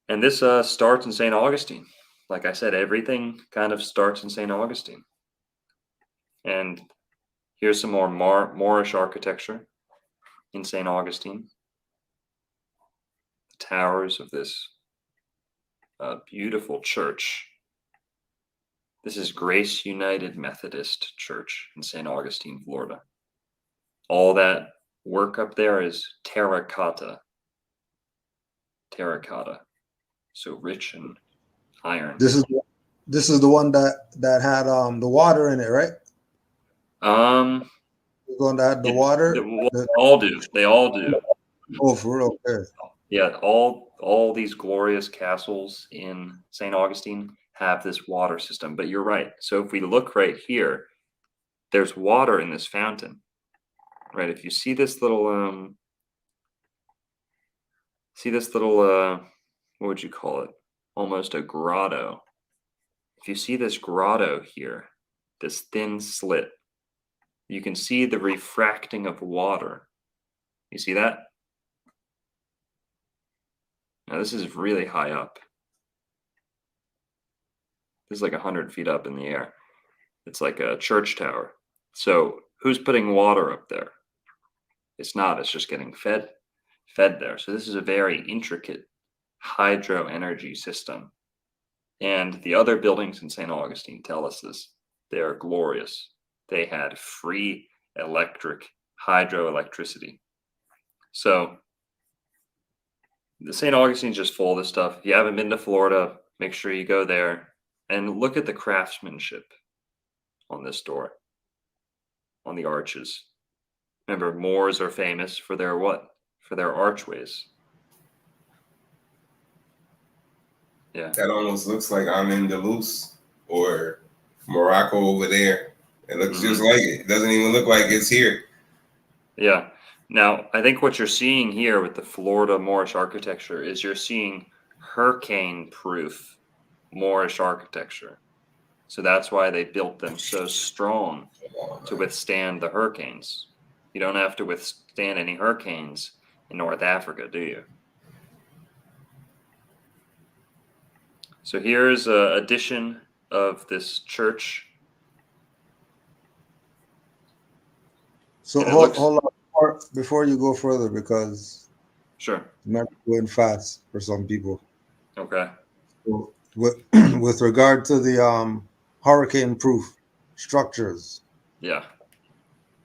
And this starts in St. Augustine. Like I said, everything kind of starts in St. Augustine. And here's some more Moorish architecture in St. Augustine. The towers of this beautiful church. This is Grace United Methodist Church in St. Augustine, Florida. All that work up there is terracotta. Terracotta. So rich in iron. This is the one that had the water in it, right? The one that had the water. They all do. They all do. Oh, for real? Okay. Yeah, all these glorious castles in St. Augustine have this water system. But you're right. So if we look right here, there's water in this fountain. Right? If you see this little what would you call it? Almost a grotto. If you see this grotto here, this thin slit, you can see the refracting of water. You see that? Now this is really high up. This is like 100 feet up in the air. It's like a church tower. So who's putting water up there? It's not. It's just getting fed there. So this is a very intricate hydro energy system. And the other buildings in St. Augustine tell us this. They are glorious. They had free hydroelectricity. So the St. Augustine's just full of this stuff. If you haven't been to Florida, make sure you go there and look at the craftsmanship on this door, on the arches. Remember, Moors are famous for their what? For their archways. Yeah. That almost looks like Al-Andalus or Morocco over there. It looks just like it. It doesn't even look like it's here. Yeah. Now, I think what you're seeing here with the Florida Moorish architecture is you're seeing hurricane-proof Moorish architecture. So that's why they built them so strong to withstand the hurricanes. You don't have to withstand any hurricanes in North Africa, do you? So here's an addition of this church. So hold on before you go further, because sure, it might be going fast for some people. Okay. So with regard to the hurricane-proof structures. Yeah.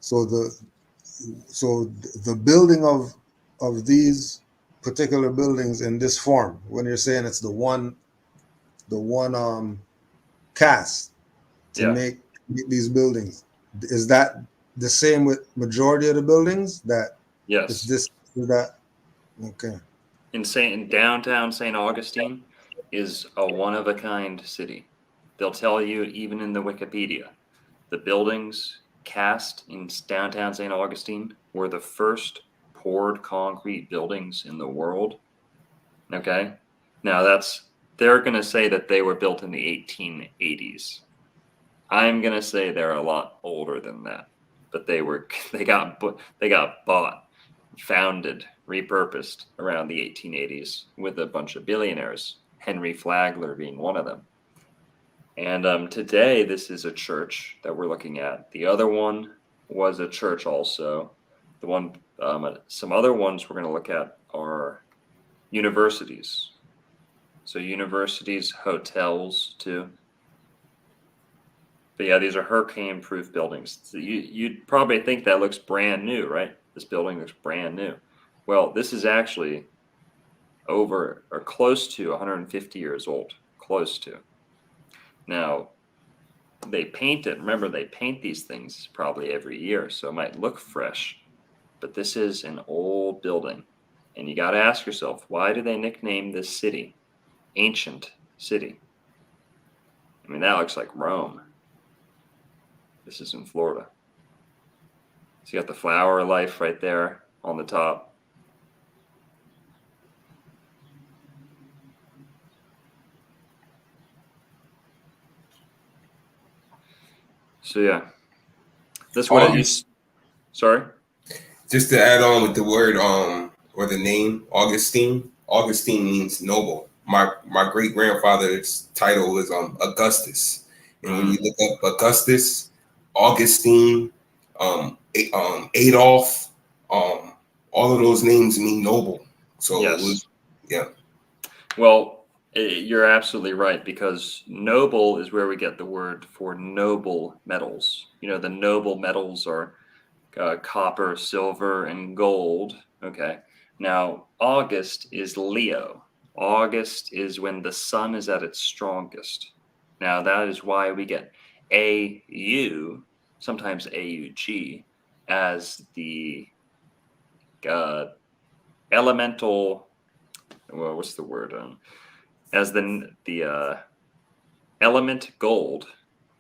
So the building of these particular buildings in this form, when you're saying it's the one cast to make these buildings, is that the same with majority of the buildings? That yes, is this is that okay? In downtown St. Augustine is a one-of-a-kind city. They'll tell you even in the Wikipedia, the buildings cast in downtown St. Augustine were the first poured concrete buildings in the world. Okay, now they're going to say that they were built in the 1880s. I'm going to say they're a lot older than that, but they got bought, founded, repurposed around the 1880s with a bunch of billionaires, Henry Flagler being one of them. And today, this is a church that we're looking at. The other one was a church also. Some other ones we're going to look at are universities. So universities, hotels too. But yeah, these are hurricane-proof buildings. So you'd probably think that looks brand new, right? This building looks brand new. Well, this is actually over or close to 150 years old. Close to. Now, they paint it. Remember, they paint these things probably every year, so it might look fresh. But this is an old building. And you got to ask yourself, why do they nickname this city Ancient City? I mean, that looks like Rome. This is in Florida. So you got the Flower of Life right there on the top. So yeah, that's what it used. Sorry. Just to add on with the word or the name Augustine. Augustine means noble. My great grandfather's title is Augustus, and when you look up Augustus, Augustine, Adolf, all of those names mean noble. So Yes. it was, yeah. Well, you're absolutely right, because noble is where we get the word for noble metals. You know, the noble metals are copper, silver, and gold. Okay. Now, August is Leo. August is when the sun is at its strongest. Now, that is why we get AU, sometimes AUG, as the elemental. Well, what's the word? As the element gold,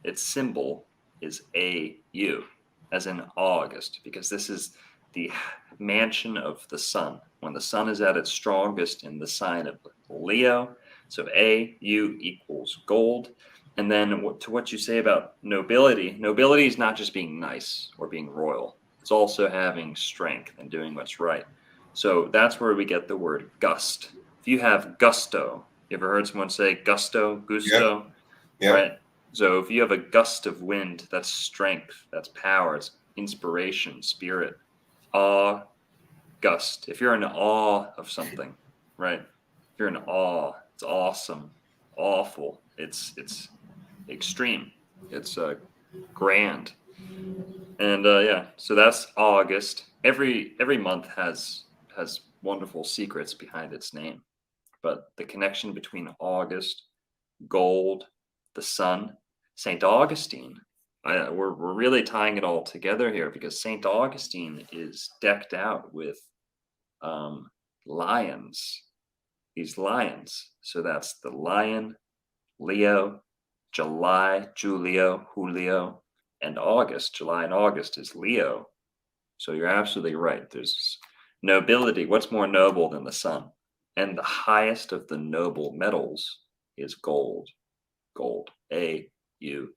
its symbol is AU, as in August, because this is the mansion of the sun. When the sun is at its strongest in the sign of Leo, so AU equals gold. And then to what you say about nobility, nobility is not just being nice or being royal. It's also having strength and doing what's right. So that's where we get the word gust. If you have gusto, you ever heard someone say gusto? Yeah. Right? So if you have a gust of wind, that's strength, that's power, it's inspiration, spirit. Awe, gust. If you're in awe of something, right? If you're in awe, it's awesome, awful. It's extreme. It's grand. And yeah, so that's August. Every month has wonderful secrets behind its name. But the connection between August, gold, the sun, St. Augustine, we're really tying it all together here, because St. Augustine is decked out with lions, these lions. So that's the lion, Leo, July, Julio, Julio, and August. July and August is Leo. So you're absolutely right. There's nobility. What's more noble than the sun? And the highest of the noble metals is gold. Gold. A-U.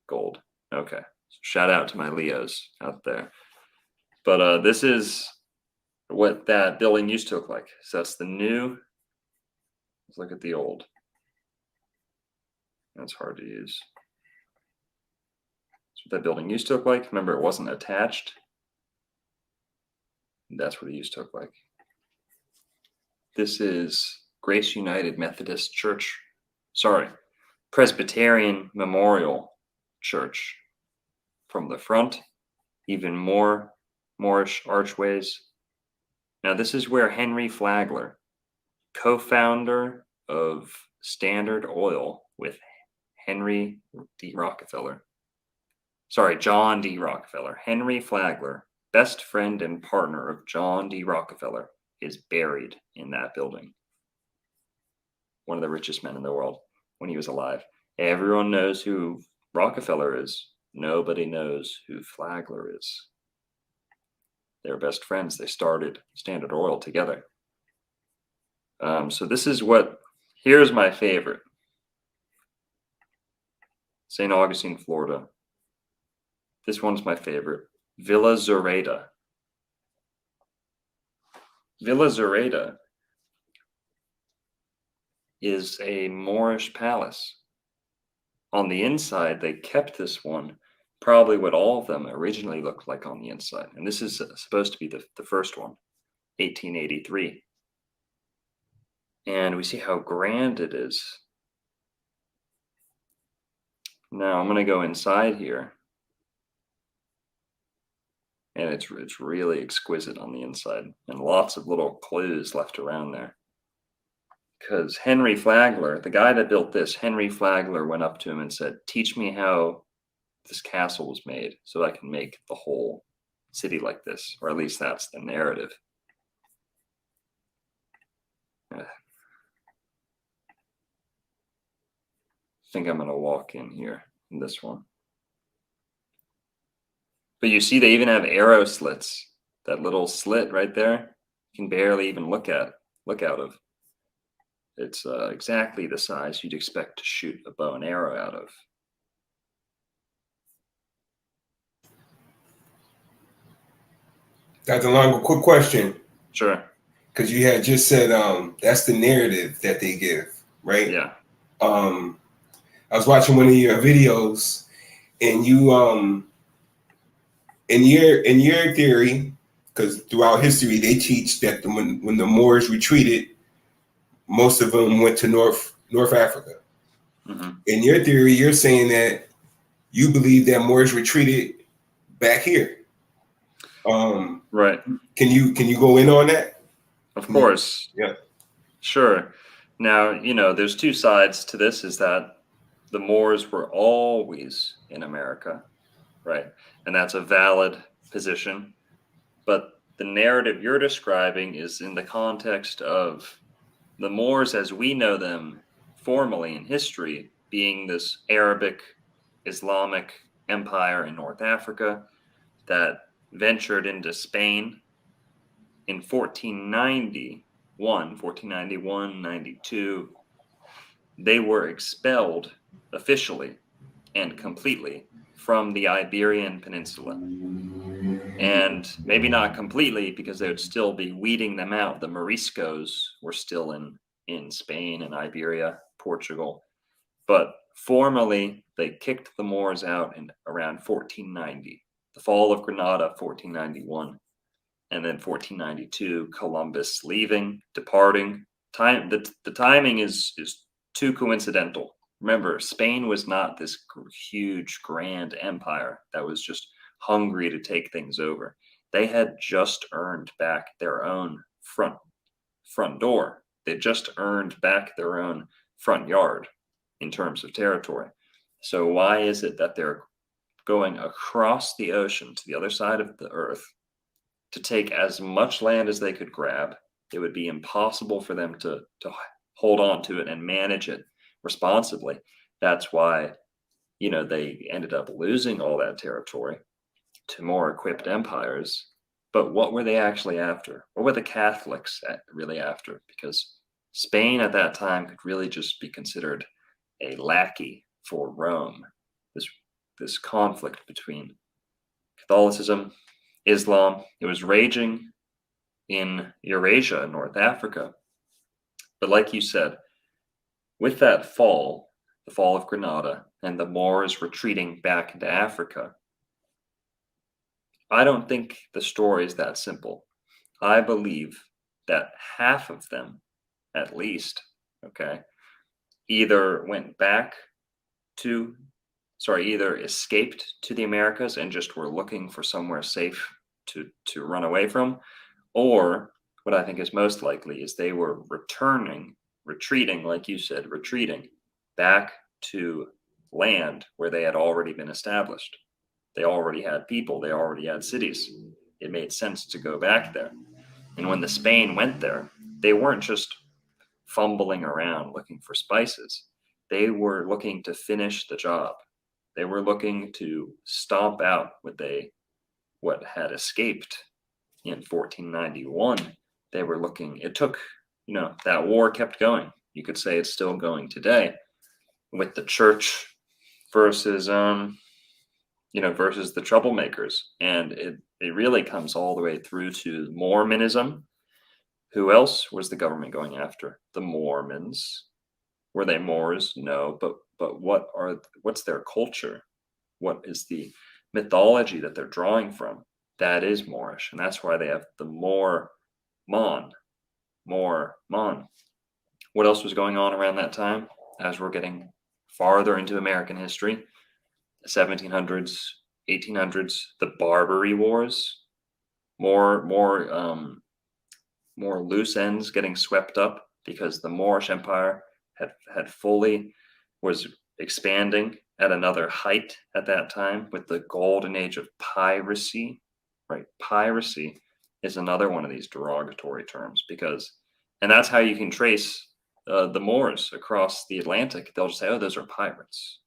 Gold. Okay. So shout out to my Leos out there. But this is what that building used to look like. So that's the new. Let's look at the old. That's hard to use. That's what that building used to look like. Remember, it wasn't attached. That's what it used to look like. This is Grace United Methodist Church. Sorry, Presbyterian Memorial Church. From the front, even more Moorish archways. Now, this is where Henry Flagler, co-founder of Standard Oil with Henry D. Rockefeller. Sorry, John D. Rockefeller. Henry Flagler, best friend and partner of John D. Rockefeller, is buried in that building. One of the richest men in the world when he was alive. Everyone knows who Rockefeller is. Nobody knows who Flagler is. They're best friends. They started Standard Oil together. So this is here's my favorite. St. Augustine, Florida. This one's my favorite. Villa Zoreda. Villa Zoreda is a Moorish palace. On the inside, they kept this one, probably what all of them originally looked like on the inside. And this is supposed to be the first one, 1883. And we see how grand it is. Now I'm going to go inside here. And it's really exquisite on the inside. And lots of little clues left around there. because Henry Flagler, the guy that built this, Henry Flagler went up to him and said, "Teach me how this castle was made so I can make the whole city like this," or at least that's the narrative. I think I'm going to walk in here in this one. But you see, they even have arrow slits. That little slit right there, you can barely even look out of. It's exactly the size you'd expect to shoot a bow and arrow out of. Dr. Longo, quick question. Sure. Because you had just said that's the narrative that they give, right? Yeah. I was watching one of your videos, and you in your theory, because throughout history they teach that when the Moors retreated, most of them went to North Africa. Mm-hmm. In your theory, you're saying that you believe that Moors retreated back here. Right. Can you go in on that? Of course. Yeah. Sure. Now, there's two sides to this, is that the Moors were always in America, right? And that's a valid position. But the narrative you're describing is in the context of the Moors as we know them formally in history being this Arabic Islamic empire in North Africa that ventured into Spain in 1491, 92. They were expelled officially and completely from the Iberian Peninsula. And maybe not completely, because they would still be weeding them out. The Moriscos were still in Spain and Iberia, Portugal. But formally, they kicked the Moors out in around 1490. The fall of Granada, 1491. And then 1492, Columbus leaving, departing. The timing is too coincidental. Remember, Spain was not this huge, grand empire that was just hungry to take things over. They had just earned back their own front door. They just earned back their own front yard in terms of territory. So why is it that they're going across the ocean to the other side of the earth to take as much land as they could grab? It would be impossible for them to hold on to it and manage it responsibly. That's why, they ended up losing all that territory to more equipped empires. But what were they actually after? What were the Catholics really after? Because Spain at that time could really just be considered a lackey for Rome. This conflict between Catholicism, Islam, it was raging in Eurasia, North Africa. But like you said, with that fall, the fall of Granada, and the Moors retreating back into Africa, I don't think the story is that simple. I believe that half of them, at least, either escaped to the Americas and just were looking for somewhere safe to run away from, or what I think is most likely is they were retreating, like you said, retreating back to land where they had already been established. They already had people, they already had cities. It made sense to go back there. And when the Spain went there, they weren't just fumbling around looking for spices. They were looking to finish the job. They were looking to stomp out what had escaped in 1491. They were looking, it took, that war kept going. You could say it's still going today with the church versus the troublemakers. And it really comes all the way through to Mormonism. Who else was the government going after? The Mormons. Were they Moors? No, but what's their culture? What is the mythology that they're drawing from? That is Moorish, and that's why they have the Moor Mon. What else was going on around that time? As we're getting farther into American history, the 1700s, 1800s, the Barbary Wars, more loose ends getting swept up because the Moorish Empire had fully was expanding at another height at that time with the golden age of piracy, right? Piracy is another one of these derogatory terms and that's how you can trace the Moors across the Atlantic. They'll just say, oh, those are pirates.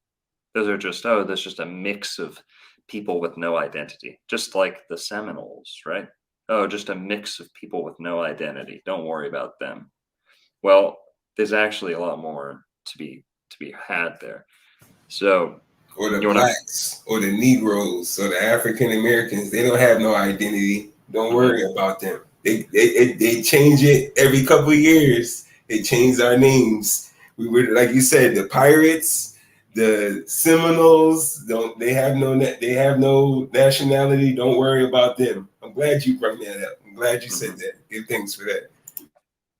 Those are just, oh, there's just a mix of people with no identity, just like the Seminoles, right? Oh, just a mix of people with no identity. Don't worry about them. Well, there's actually a lot more to be had there. So, or the blacks, or the Negroes, or the African Americans, they don't have no identity. Don't worry about them. They change it every couple of years. They change our names. We were, like you said, the pirates, the Seminoles. They have no nationality. Don't worry about them. I'm glad you brought that up. I'm glad you said that. Give thanks for that.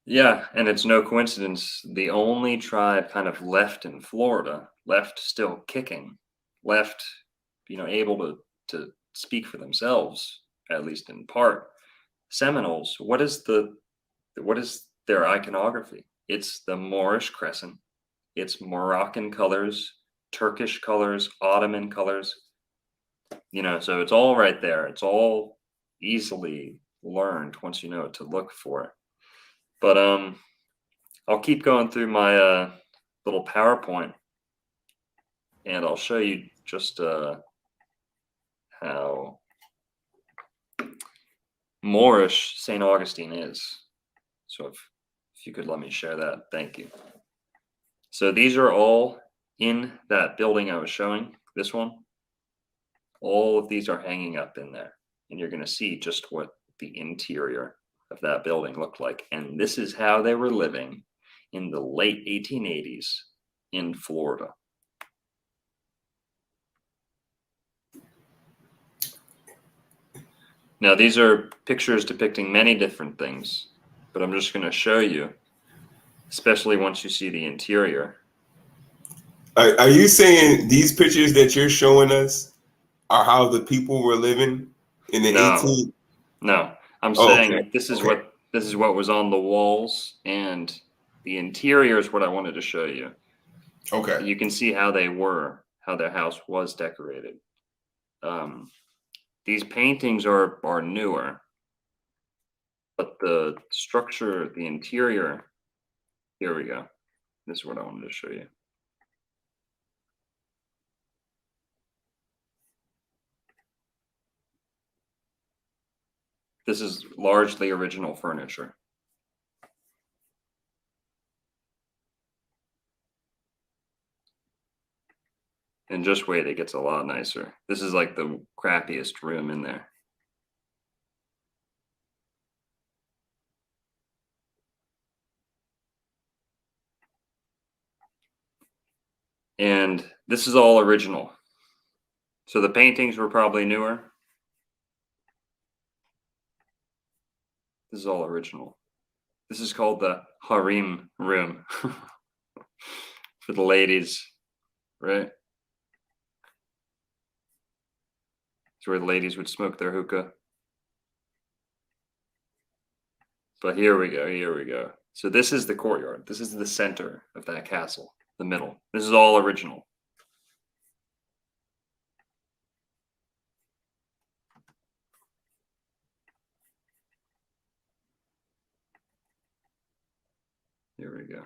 Yeah, and it's no coincidence. The only tribe kind of left in Florida, left still kicking, left, able to speak for themselves, at least in part. Seminoles, what is their iconography? It's the Moorish crescent. It's Moroccan colors, Turkish colors, Ottoman colors. So it's all right there. It's all easily learned once you know what to look for. But I'll keep going through my little PowerPoint, and I'll show you just how Moorish St. Augustine is. So if you could let me share that, thank you. So these are all in that building I was showing, this one. All of these are hanging up in there, and you're going to see just what the interior of that building looked like. And this is how they were living in the late 1880s in Florida. Now, these are pictures depicting many different things, but I'm just going to show you, especially once you see the interior. Are you saying these pictures that you're showing us are how the people were living in the 18th? No, I'm saying this is what was on the walls, and the interior is what I wanted to show you. Okay. You can see how their house was decorated. These paintings are newer, but the structure, the interior, here we go. This is what I wanted to show you. This is largely original furniture. And just wait, it gets a lot nicer. This is like the crappiest room in there. And this is all original. So the paintings were probably newer. This is all original. This is called the harem room for the ladies, right? It's where the ladies would smoke their hookah. But here we go. So this is the courtyard. This is the center of that castle, the middle. This is all original. Here we go.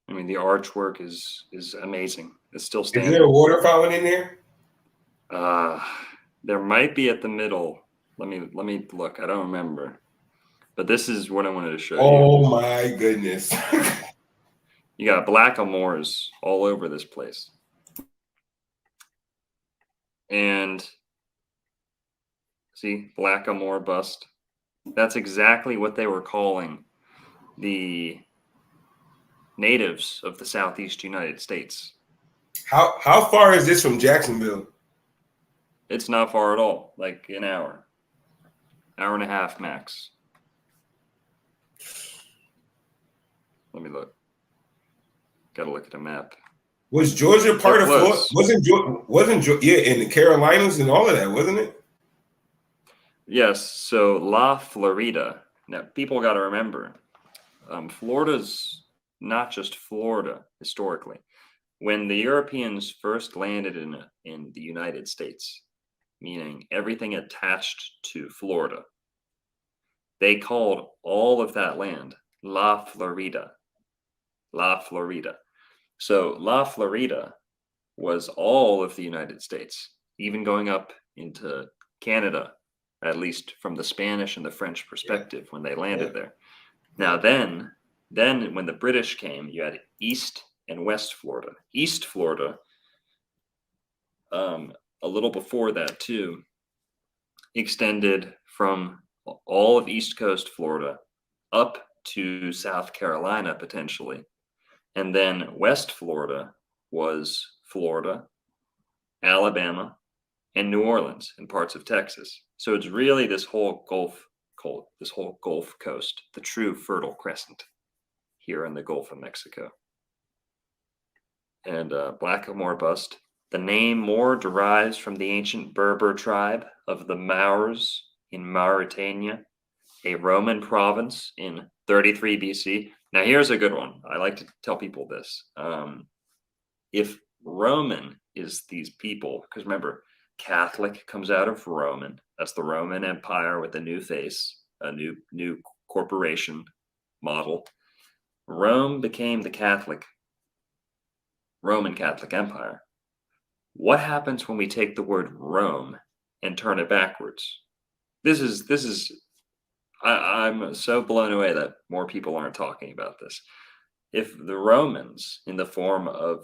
I mean, the archwork is amazing. It's still standing. Is there a water fountain in there? There might be at the middle. Let me look. I don't remember. But this is what I wanted to show you. Oh my goodness. You got blackamoors all over this place. And see, blackamoor bust. That's exactly what they were calling the natives of the Southeast United States. How far is this from Jacksonville? It's not far at all, like an hour and a half max. Let me look. Got to look at a map. Was Georgia part of Florida? Wasn't Georgia, in the Carolinas and all of that, wasn't it? Yes. So La Florida Now, people got to remember, Florida's not just Florida historically. When the Europeans first landed in the United States, meaning everything attached to Florida, they called all of that land La Florida. La Florida. So La Florida was all of the United States, even going up into Canada, at least from the Spanish and the French perspective when they landed there. Now then when the British came, you had East and West Florida. East Florida, a little before that too, extended from all of East Coast Florida up to South Carolina potentially. And then West Florida was Florida, Alabama, and New Orleans and parts of Texas. So it's really this whole Gulf Coast, the true Fertile Crescent here in the Gulf of Mexico. And Blackamoor bust. The name Moor derives from the ancient Berber tribe of the Moors in Mauritania, a Roman province in 33 BC. Now here's a good one. I like to tell people this. If Roman is these people, because remember, Catholic comes out of Roman. That's the Roman Empire with a new face, a new corporation model. Rome became the Roman Catholic Empire. What happens when we take the word Rome and turn it backwards? I'm so blown away that more people aren't talking about this. If the Romans, in the form of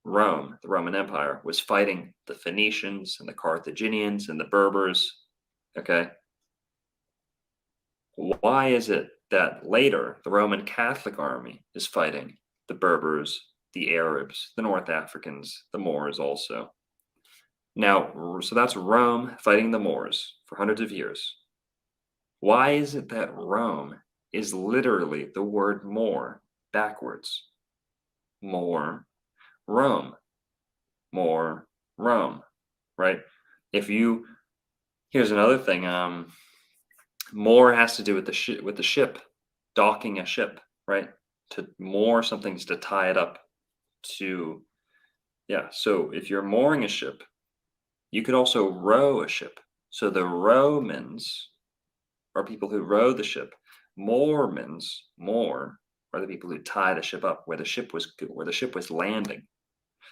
Rome, the Roman Empire, was fighting the Phoenicians and the Carthaginians and the Berbers, okay, why is it that later the Roman Catholic army is fighting the Berbers, the Arabs, the North Africans, the Moors also? Now, so that's Rome fighting the Moors for hundreds of years. Why is it that Rome is literally the word more backwards? More, Rome. More, Rome, right? Here's another thing. More has to do with the ship, docking a ship, right? To moor something is to tie it up to, yeah. So if you're mooring a ship, you could also row a ship. So the Romans are people who row the ship. Mormons, more, are the people who tie the ship up where the ship was landing.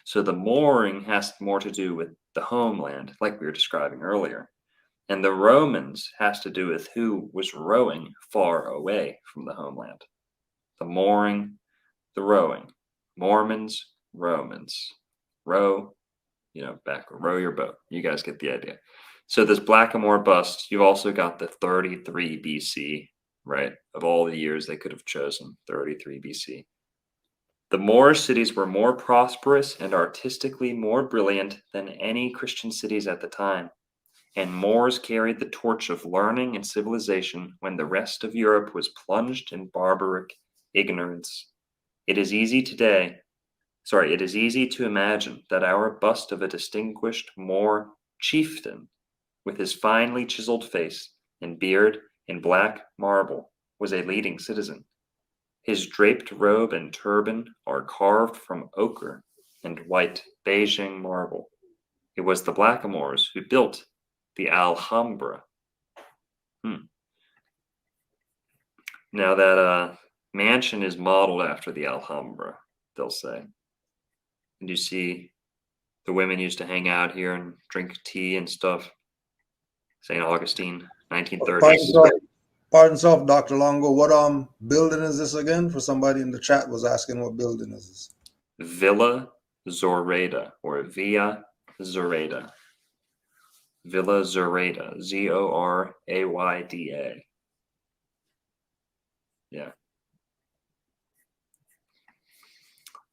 So the mooring has more to do with the homeland, like we were describing earlier. And the Romans has to do with who was rowing far away from the homeland. The mooring, the rowing. Mormons, Romans. Row, row your boat. You guys get the idea. So this Blackamoor bust, you've also got the 33 BC, right? Of all the years they could have chosen, 33 BC. The Moorish cities were more prosperous and artistically more brilliant than any Christian cities at the time, and Moors carried the torch of learning and civilization when the rest of Europe was plunged in barbaric ignorance. It is easy to imagine that our bust of a distinguished Moor chieftain, with his finely chiseled face and beard in black marble, was a leading citizen. His draped robe and turban are carved from ochre and white Beijing marble. It was the Blackamoors who built the Alhambra. Now that mansion is modeled after the Alhambra, they'll say. And you see the women used to hang out here and drink tea and stuff. St. Augustine, 1930s. Pardon self, Dr. Longo. What building is this again? For somebody in the chat was asking what building is this? Villa Zoreda or Via Zoreda. Villa Zoreda. Zorayda. Yeah.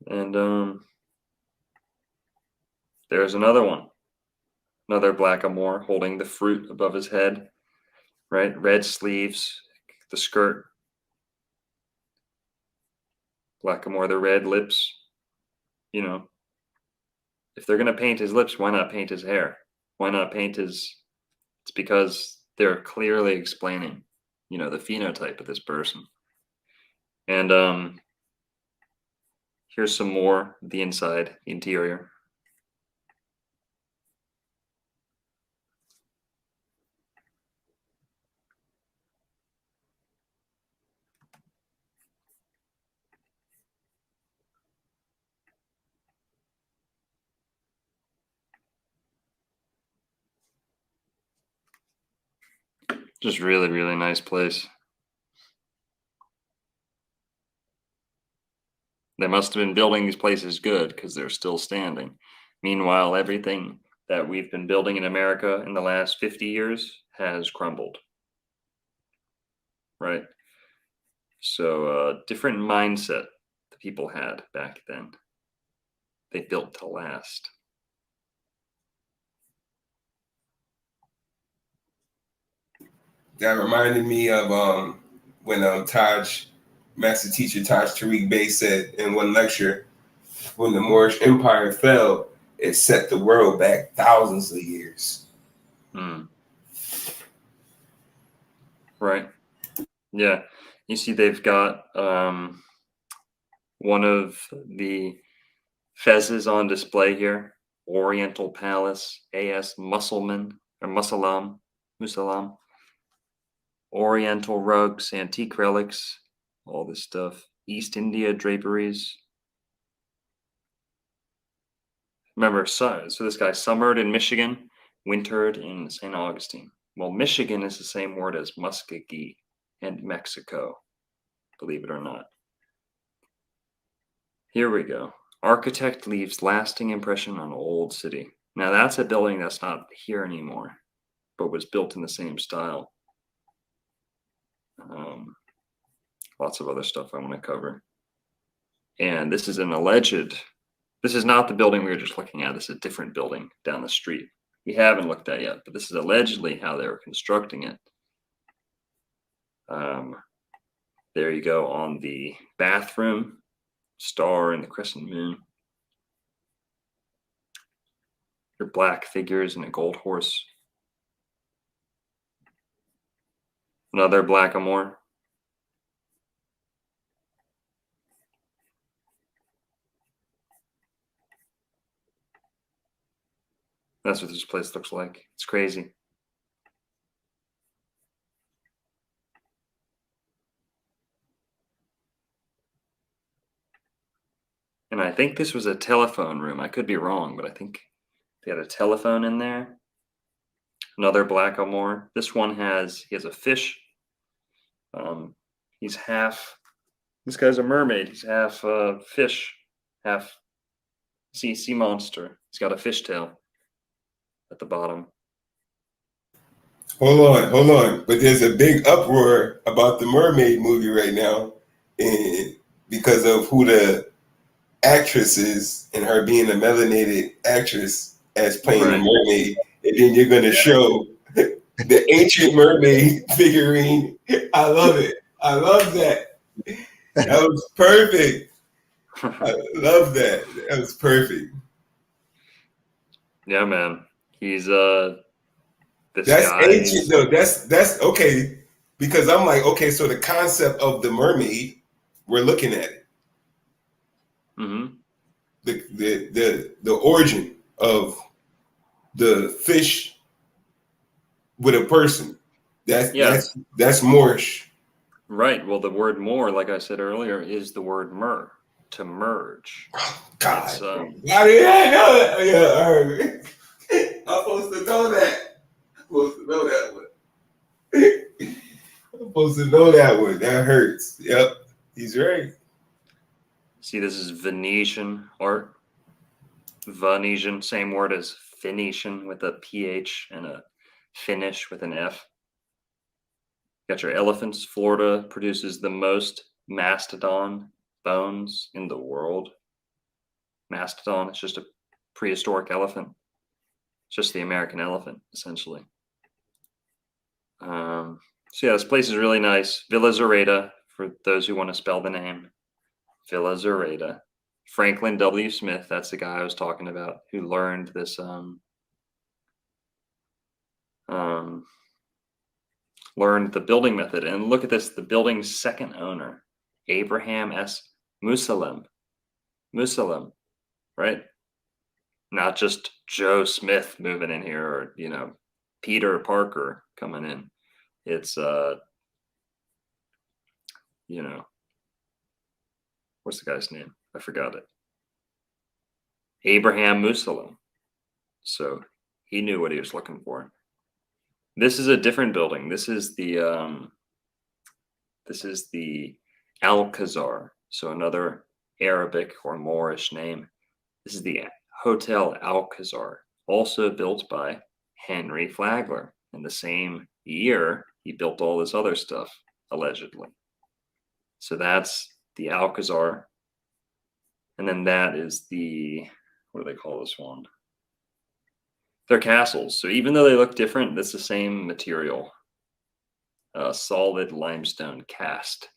And there's another one. Another Blackamoor holding the fruit above his head, right? Red sleeves, the skirt. Blackamoor, the red lips. If they're going to paint his lips, why not paint his hair? Why not paint it's because they're clearly explaining, the phenotype of this person. And here's some more, the inside, the interior. Just really, really nice place. They must have been building these places good because they're still standing. Meanwhile, everything that we've been building in America in the last 50 years has crumbled. Right? So, different mindset the people had back then. They built to last. That reminded me of when Master Teacher Taj Tariq Bey said in one lecture, when the Moorish Empire fell, it set the world back thousands of years. Right. Yeah. You see, they've got one of the fezzes on display here. Oriental Palace, A.S. Musalam. Oriental rugs, antique relics, all this stuff. East India draperies. Remember, so this guy summered in Michigan, wintered in St. Augustine. Well, Michigan is the same word as Muskogee and Mexico, believe it or not. Here we go. Architect leaves lasting impression on old city. Now that's a building that's not here anymore, but was built in the same style. Lots of other stuff I want to cover. And this is this is not the building we were just looking at. This is a different building down the street. We haven't looked at yet, but this is allegedly how they were constructing it. There you go on the bathroom, star and the crescent moon. Your black figures and a gold horse. Another blackamoor. That's what this place looks like. It's crazy. And I think this was a telephone room. I could be wrong, but I think they had a telephone in there. Another blackamoor. This one he has a fish. This guy's a mermaid. He's half fish, half sea monster. He's got a fishtail at the bottom. Hold on. But there's a big uproar about the mermaid movie right now, and because of who the actress is and her being a melanated actress as playing the mermaid, and then you're gonna show the ancient mermaid figurine. I love it. I love that. That was perfect. I love that. That was perfect. Yeah, man. He's that's ancient though. That's okay, because I'm like, okay, so the concept of the mermaid, we're looking at it. Mm-hmm. The origin of the fish with a person. That's Moorish. Right. Well, the word "moor," like I said earlier, is the word "mer," to merge. Oh, God. Why did I know that? Yeah, I'm supposed to know that. I'm supposed to know that one. That hurts. Yep. He's right. See, this is Venetian art. Venetian, same word as Phoenician with a PH and a Finnish with an F. Got your elephants. Florida produces the most mastodon bones in the world. Mastodon is just a prehistoric elephant. It's just the American elephant, essentially. So yeah, this place is really nice. Villa Zareta, for those who want to spell the name. Villa Zareta. Franklin W. Smith, that's the guy I was talking about, who learned this learned the building method. And look at this, the building's second owner, Abraham S. Musalem. Musalem, right? Not just Joe Smith moving in here, or, you know, Peter Parker coming in. It's, you know, what's the guy's name? I forgot it. Abraham Musalem. So he knew what he was looking for. This is a different building. This is the Alcazar. So another Arabic or Moorish name. This is the Hotel Alcazar, also built by Henry Flagler. In the same year, he built all this other stuff, allegedly. So that's the Alcazar. And then that is the, what do they call this one? They're castles. So even though they look different, it's the same material. Solid limestone cast.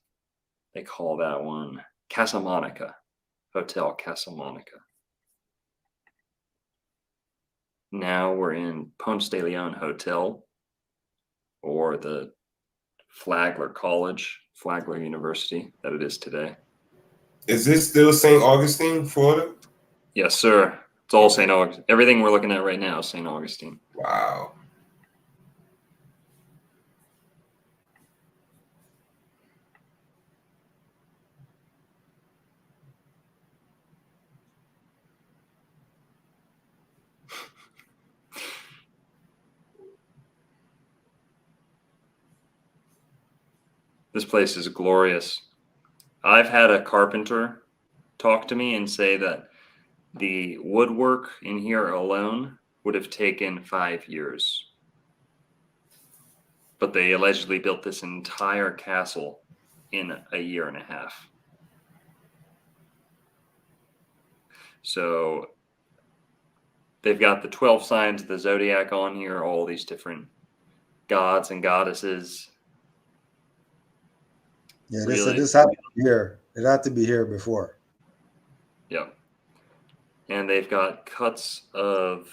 They call that one Casamonica. Hotel Casamonica. Now we're in Ponce de Leon Hotel, or the Flagler College, Flagler University, that it is today. Is this still St. Augustine, Florida? Yes, sir. It's all St. Augustine. Everything we're looking at right now is St. Augustine. Wow. This place is glorious. I've had a carpenter talk to me and say that the woodwork in here alone would have taken 5 years. But they allegedly built this entire castle in a year and a half. So they've got the 12 signs of the zodiac on here, all these different gods and goddesses. Yeah, Really? this had to be here. It had to be here before. Yep. And they've got cuts of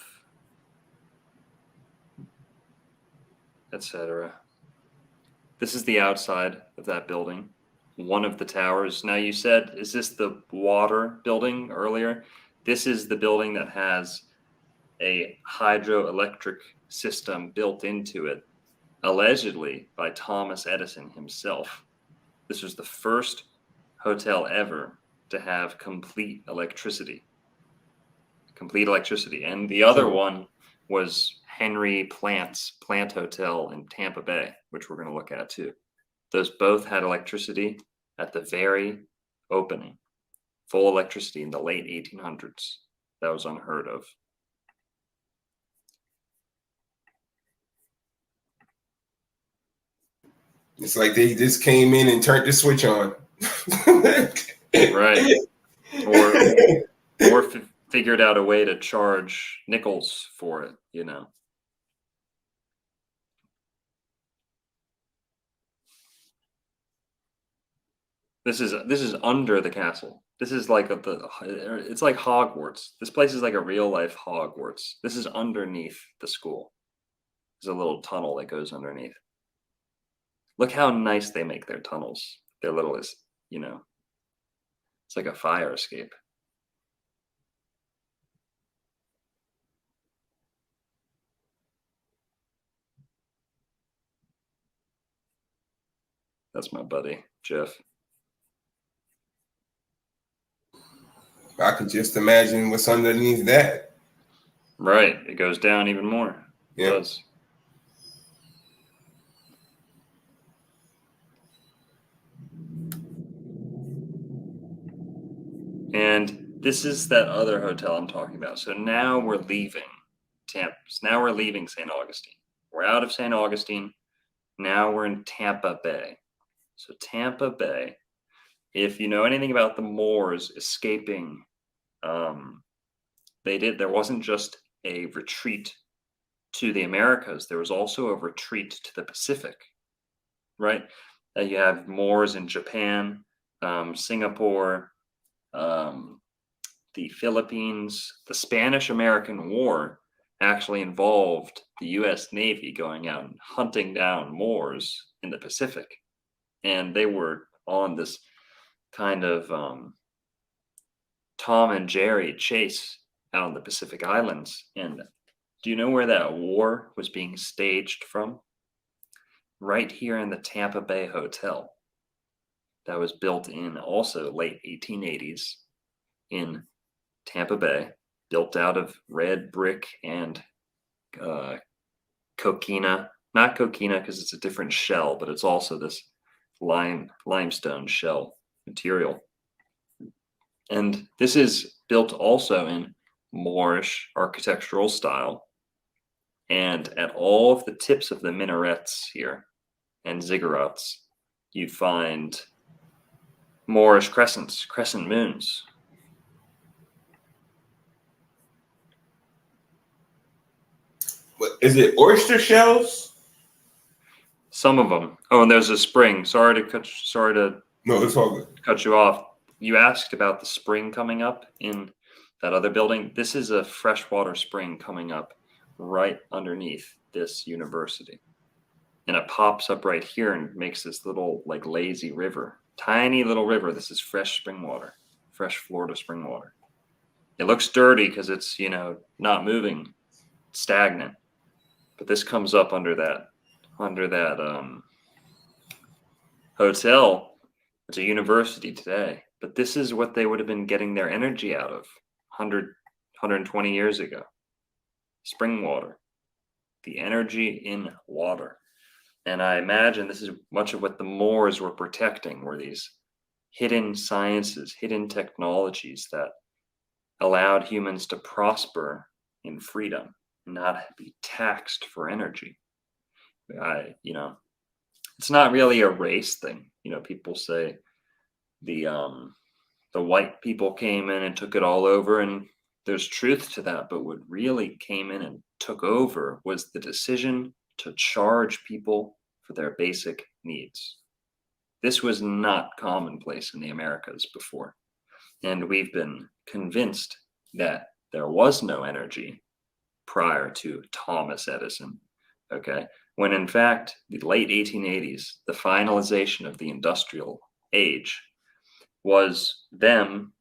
etc. This is the outside of that building. One of the towers. Now you said, is this the water building earlier? This is the building that has a hydroelectric system built into it, allegedly by Thomas Edison himself. This was the first hotel ever to have complete electricity. And the other one was Henry Plant's Plant Hotel in Tampa Bay, which we're going to look at too. Those both had electricity at the very opening. Full electricity in the late 1800s. That was unheard of. It's like they just came in and turned the switch on. Right. Or figured out a way to charge nickels for it, you know. This is under the castle. This is like it's like Hogwarts. This place is like a real life Hogwarts. This is underneath the school. There's a little tunnel that goes underneath. Look how nice they make their tunnels. Their little is, you know, it's like a fire escape. That's my buddy, Jeff. I could just imagine what's underneath that. Right. It goes down even more. Yeah. It does. And this is that other hotel I'm talking about. So now we're leaving Tampa. Now we're leaving St. Augustine. We're out of St. Augustine. Now we're in Tampa Bay. So Tampa Bay, if you know anything about the Moors escaping, there wasn't just a retreat to the Americas. There was also a retreat to the Pacific, right? You have Moors in Japan, Singapore, the Philippines. The Spanish-American War actually involved the U.S. Navy going out and hunting down Moors in the Pacific. And they were on this kind of Tom and Jerry chase out in the Pacific Islands. And do you know where that war was being staged from? Right here in the Tampa Bay Hotel that was built in also late 1880s in Tampa Bay, built out of red brick and coquina. Not coquina because it's a different shell, but it's also this limestone shell material. And this is built also in Moorish architectural style. And at all of the tips of the minarets here and ziggurats, you find Moorish crescents, crescent moons. What is it? Oyster shells? Some of them. Oh, and there's a spring. Sorry to No, it's all good. cut you off. You asked about the spring coming up in that other building. This is a freshwater spring coming up right underneath this university. And it pops up right here and makes this little like lazy river. Tiny little river. This is fresh spring water. Fresh Florida spring water. It looks dirty because it's, not moving, stagnant. But this comes up under that hotel. It's a university today. But this is what they would have been getting their energy out of 120 years ago. Spring water. The energy in water. And I imagine this is much of what the Moors were protecting, were these hidden sciences, hidden technologies that allowed humans to prosper in freedom, not be taxed for energy. It's not really a race thing. People say the white people came in and took it all over, and there's truth to that. But what really came in and took over was the decision to charge people for their basic needs. This was not commonplace in the Americas before. And we've been convinced that there was no energy prior to Thomas Edison, okay? When in fact, the late 1880s, the finalization of the industrial age was them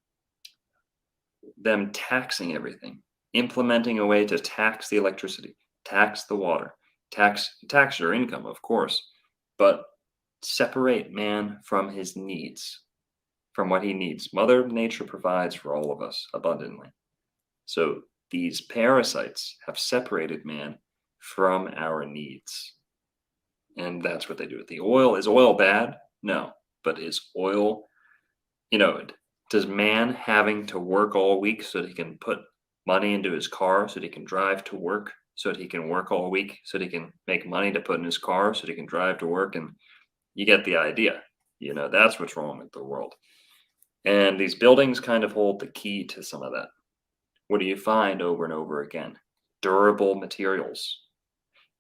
taxing everything, implementing a way to tax the electricity, tax the water, tax your income, of course, but separate man from his needs, from what he needs. Mother Nature provides for all of us abundantly. So these parasites have separated man from our needs. And that's what they do with the oil. Is oil bad? No. But is oil, does man having to work all week so that he can put money into his car, so that he can drive to work, so that he can work all week, so that he can make money to put in his car, so that he can drive to work? And you get the idea. That's what's wrong with the world. And these buildings kind of hold the key to some of that. What do you find over and over again? Durable materials.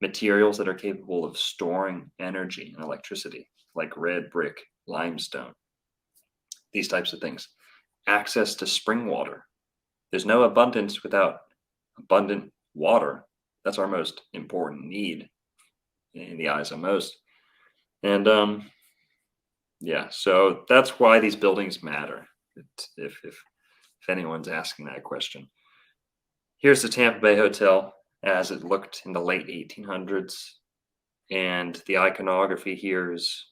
Materials that are capable of storing energy and electricity, like red brick, limestone. These types of things. Access to spring water. There's no abundance without abundant water. That's our most important need in the eyes of most. And so that's why these buildings matter, if anyone's asking that question. Here's the Tampa Bay Hotel as it looked in the late 1800s. And the iconography here is,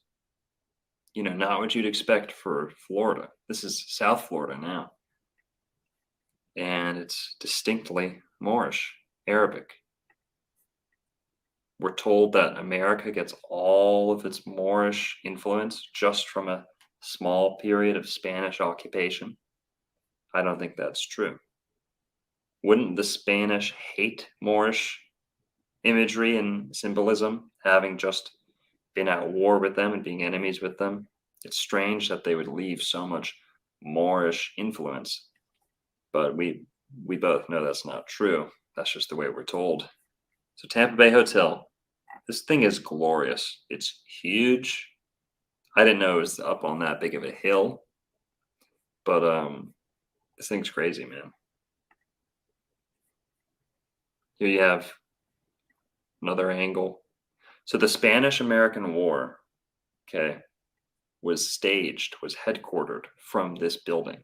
not what you'd expect for Florida. This is South Florida now. And it's distinctly Moorish, Arabic. We're told that America gets all of its Moorish influence just from a small period of Spanish occupation. I don't think that's true. Wouldn't the Spanish hate Moorish imagery and symbolism, having just been at war with them and being enemies with them? It's strange that they would leave so much Moorish influence. But we both know that's not true. That's just the way we're told. So Tampa Bay Hotel. This thing is glorious. It's huge. I didn't know it was up on that big of a hill. But this thing's crazy, man. Here you have another angle. So the Spanish-American War, okay, was headquartered from this building,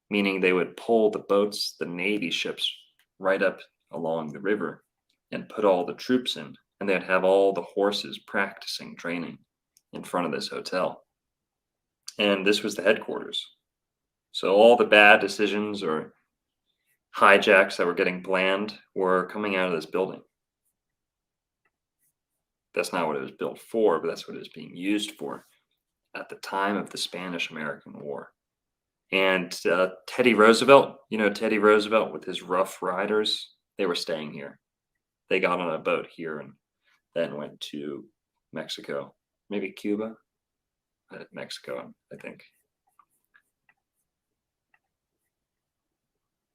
meaning they would pull the boats, the Navy ships, right up along the river and put all the troops in, and they'd have all the horses practicing training in front of this hotel. And this was the headquarters. So all the bad decisions or hijacks that were getting planned were coming out of this building. That's not what it was built for, but that's what it was being used for at the time of the Spanish-American War. And Teddy Roosevelt, Teddy Roosevelt with his Rough Riders, they were staying here. They got on a boat here and then went to Mexico, maybe Cuba, Mexico, I think.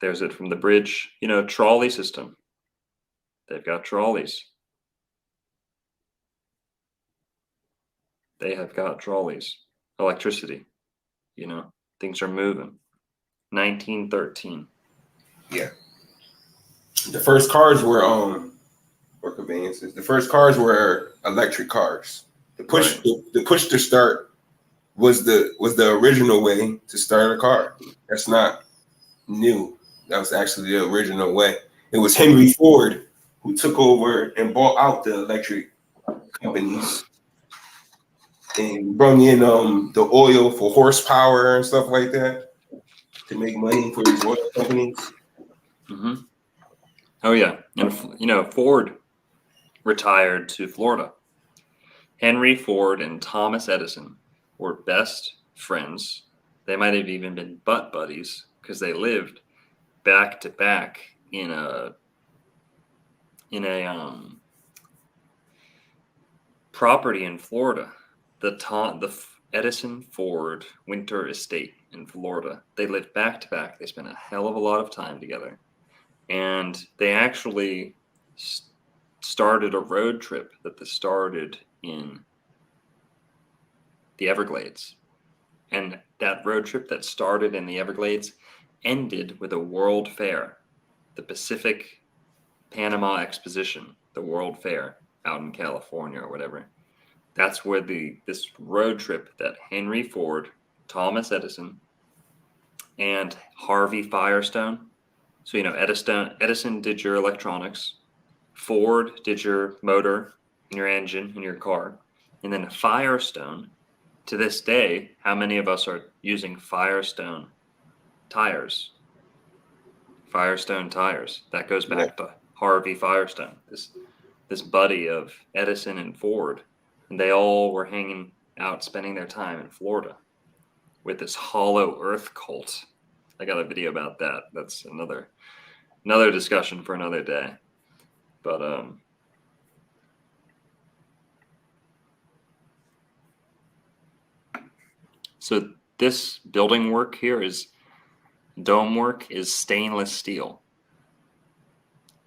There's it from the bridge, trolley system. They've got trolleys. They have got trolleys, electricity, things are moving. 1913. Yeah. The first cars were or conveyances. The first cars were electric cars. The push to start was the original way to start a car. That's not new. That was actually the original way. It was Henry Ford who took over and bought out the electric companies and brought in the oil for horsepower and stuff like that to make money for these oil companies. Mm-hmm. Oh yeah, and Ford retired to Florida. Henry Ford and Thomas Edison were best friends. They might have even been butt buddies because they lived back to back in a property in Florida, the Edison Ford Winter Estate in Florida. They lived back to back. They spent a hell of a lot of time together, and they actually started a road trip that started in the Everglades. And that road trip that started in the Everglades ended with a World Fair, the Pacific Panama Exposition, the World Fair out in California or whatever. That's where this road trip that Henry Ford, Thomas Edison, and Harvey Firestone. So, Edison did your electronics, Ford did your motor and your engine in your car, and then Firestone, to this day, how many of us are using Firestone tires? Firestone tires. That goes back to Harvey Firestone, this buddy of Edison and Ford. And they all were hanging out, spending their time in Florida with this hollow earth cult. I got a video about that. That's another discussion for another day. But so this building work here dome work is stainless steel.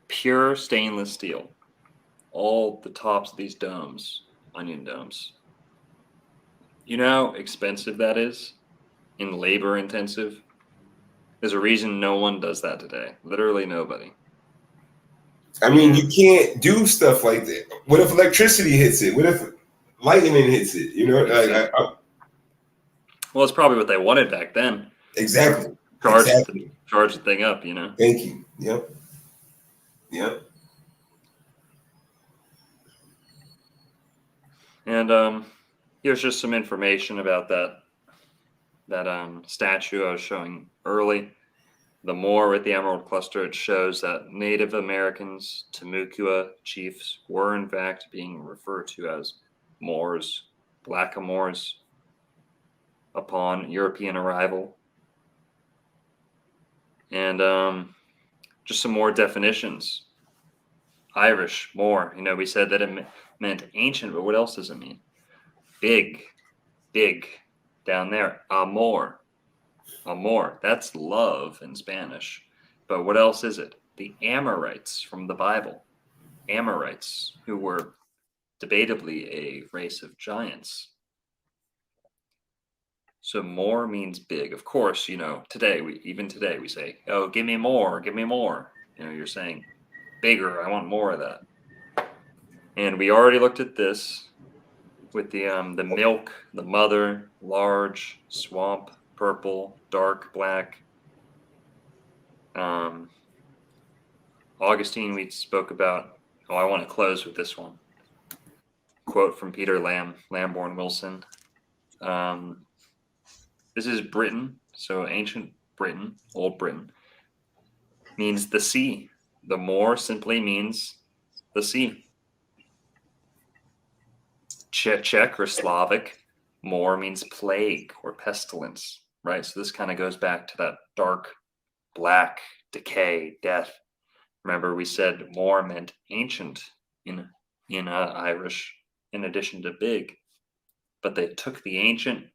Pure stainless steel. All the tops of these domes, onion domes. You know how expensive that is? And labor intensive? There's a reason no one does that today. Literally nobody. I mean, you can't do stuff like that. What if electricity hits it? What if lightning hits it? Well, it's probably what they wanted back then. Exactly. Charge the thing up, Thank you. Yep. And here's just some information about that statue I was showing early. The Moor with the Emerald Cluster. It shows that Native Americans, Timucua chiefs, were in fact being referred to as Moors, blackamoors, upon European arrival. And just some more definitions. Irish, Moor. We said that it meant ancient, but what else does it mean? Big, down there. Amor. Amor, that's love in Spanish. But what else is it? The Amorites from the Bible. Amorites, who were debatably a race of giants. So more means big. Of course, today we say, oh, give me more. You're saying bigger. I want more of that. And we already looked at this with the milk, the mother, large, swamp, purple, dark, black. Augustine, we spoke about. Oh, I want to close with this one. Quote from Peter Lamborn Wilson. This is Britain, so ancient Britain, old Britain, means the sea. The moor simply means the sea. Czech or Slavic, moor means plague or pestilence, right? So this kind of goes back to that dark, black, decay, death. Remember, we said moor meant ancient in Irish, in addition to big. But they took the ancient,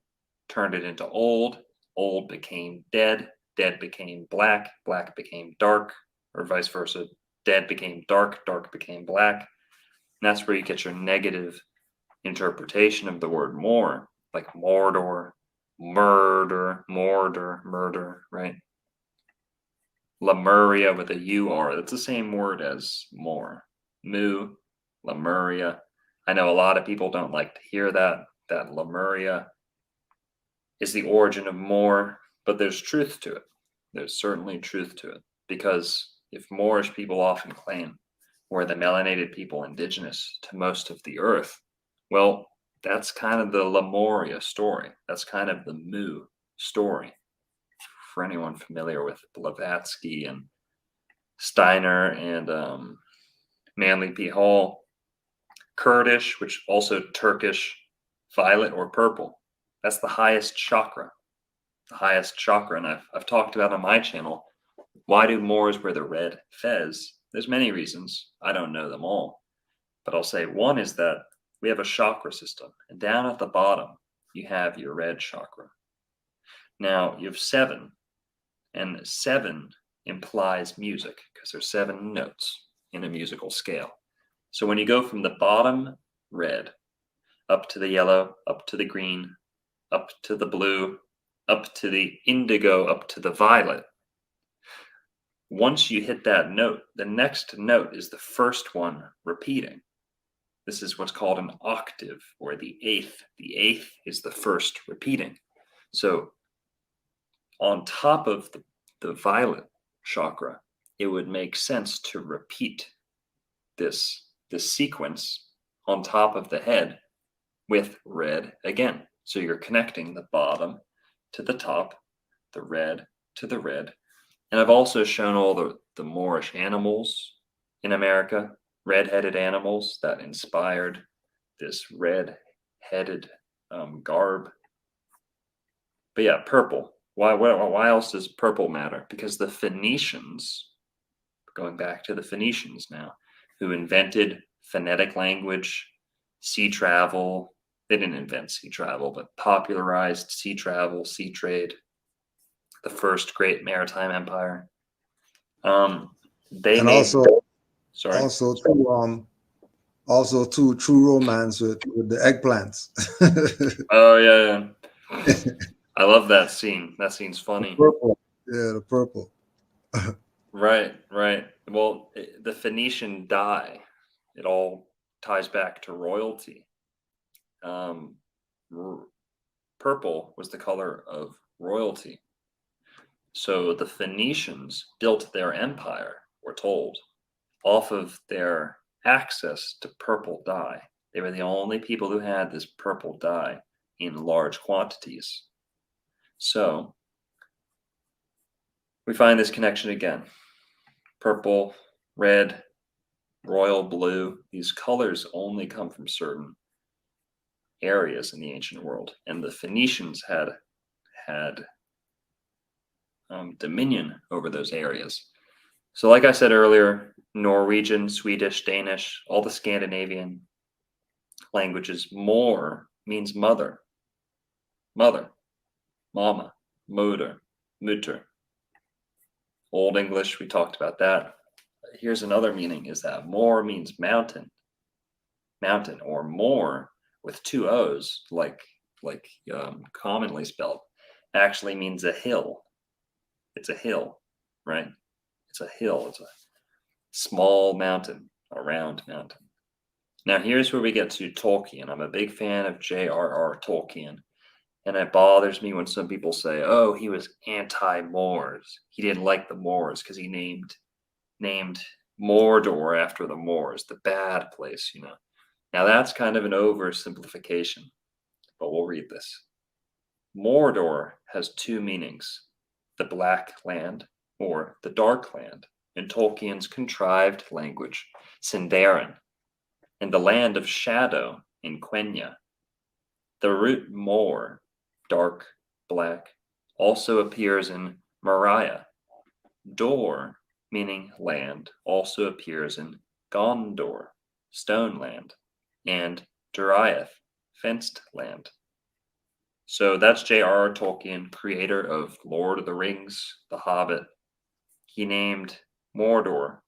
turned it into old. Old became dead. Dead became black. Black became dark, or vice versa. Dead became dark. Dark became black. And that's where you get your negative interpretation of the word moor, like Mordor, murder, right? Lemuria with a U-R. That's the same word as moor. Mu, Lemuria. I know a lot of people don't like to hear that Lemuria is the origin of moor, but there's truth to it. There's certainly truth to it, because if Moorish people often claim we're the melanated people indigenous to most of the earth, well, that's kind of the Lemuria story. That's kind of the Mu story. For anyone familiar with Blavatsky and Steiner and Manly P. Hall, Kurdish, which also Turkish, violet or purple. That's the highest chakra. The highest chakra. And I've talked about on my channel, why do Moors wear the red fez? There's many reasons. I don't know them all. But I'll say one is that we have a chakra system. And down at the bottom, you have your red chakra. Now, you have 7. And 7 implies music, because there's 7 notes in a musical scale. So when you go from the bottom red, up to the yellow, up to the green, up to the blue, up to the indigo, up to the violet, once you hit that note, the next note is the first one repeating. This is what's called an octave, or the eighth. The eighth is the first repeating. So on top of the violet chakra, it would make sense to repeat this sequence on top of the head with red again. So you're connecting the bottom to the top, the red to the red. And I've also shown all the Moorish animals in America, red-headed animals that inspired this red-headed garb. But yeah, purple. Why else does purple matter? Because the Phoenicians, going back to the Phoenicians now, who invented phonetic language, sea travel. They didn't invent sea travel, but popularized sea travel, sea trade, the first great maritime empire. They And made, also, sorry. also too, true romance with the eggplants. Oh yeah. I love that scene. That scene's funny. Purple. Yeah, the purple. Right. Well, the Phoenician dye, it all ties back to royalty. Purple was the color of royalty. So the Phoenicians built their empire, we're told, off of their access to purple dye. They were the only people who had this purple dye in large quantities. So we find this connection again. Purple, red, royal blue, these colors only come from certain areas in the ancient world. And the Phoenicians had dominion over those areas. So like I said earlier, Norwegian, Swedish, Danish, all the Scandinavian languages, mor means mother, mama, moeder, mutter. Old English, we talked about that. Here's another meaning, is that mor means mountain, or more with 2 O's, like commonly spelled, actually means a hill. It's a hill, right? It's a hill. small mountain, a round mountain. Now here's where we get to Tolkien. I'm a big fan of J.R.R. Tolkien. And it bothers me when some people say, oh, he was anti-Moors. He didn't like the Moors because he named Mordor after the Moors, the bad place, you know. Now that's kind of an oversimplification, but we'll read this. Mordor has two meanings, the Black Land or the Dark Land in Tolkien's contrived language, Sindarin, and the Land of Shadow in Quenya. The root Mor, dark, black, also appears in Moriah. Dor, meaning land, also appears in Gondor, stone land, and Doriath, fenced land. So that's J.R.R. Tolkien, creator of Lord of the Rings, The Hobbit. He named Mordor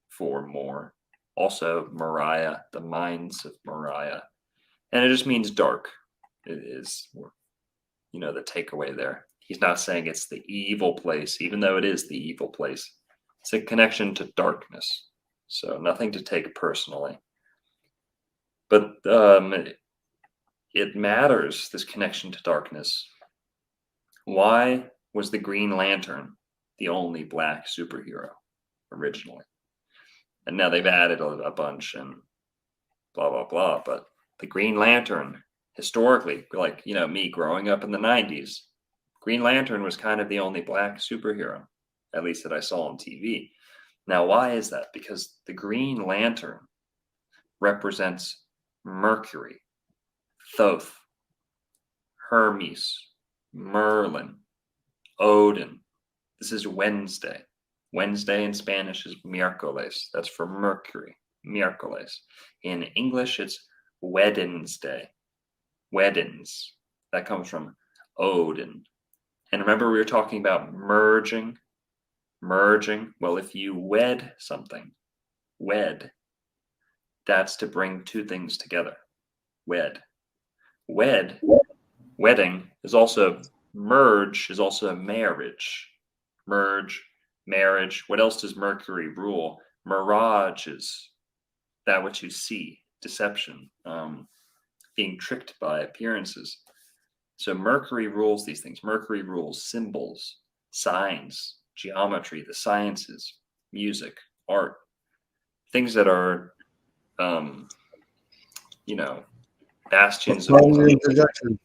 for Mor, also Moriah, the mines of Moriah. And it just means dark. It is, you know, the takeaway there. He's not saying it's the evil place, even though it is the evil place. It's a connection to darkness. So nothing to take personally. But it matters, this connection to darkness. Why was the Green Lantern the only black superhero originally? And now they've added a bunch and blah, blah, blah. But the Green Lantern, historically, like, you know, me growing up in the 90s, Green Lantern was kind of the only black superhero, at least that I saw on TV. Now, why is that? Because the Green Lantern represents Mercury, Thoth, Hermes, Merlin, Odin. This is Wednesday. Wednesday in Spanish is miércoles. That's for Mercury, miércoles. In English, it's Wednesday. Weddings. That comes from Odin. And remember we were talking about merging? Merging. Well, if you wed something, wed, that's to bring two things together. Wed. Wed, wedding is also, merge is also marriage. Merge, marriage. What else does Mercury rule? Mirage is that which you see, deception, being tricked by appearances. So Mercury rules these things. Mercury rules symbols, signs, geometry, the sciences, music, art, things that are, you know, bastions of. Pardon the interjection.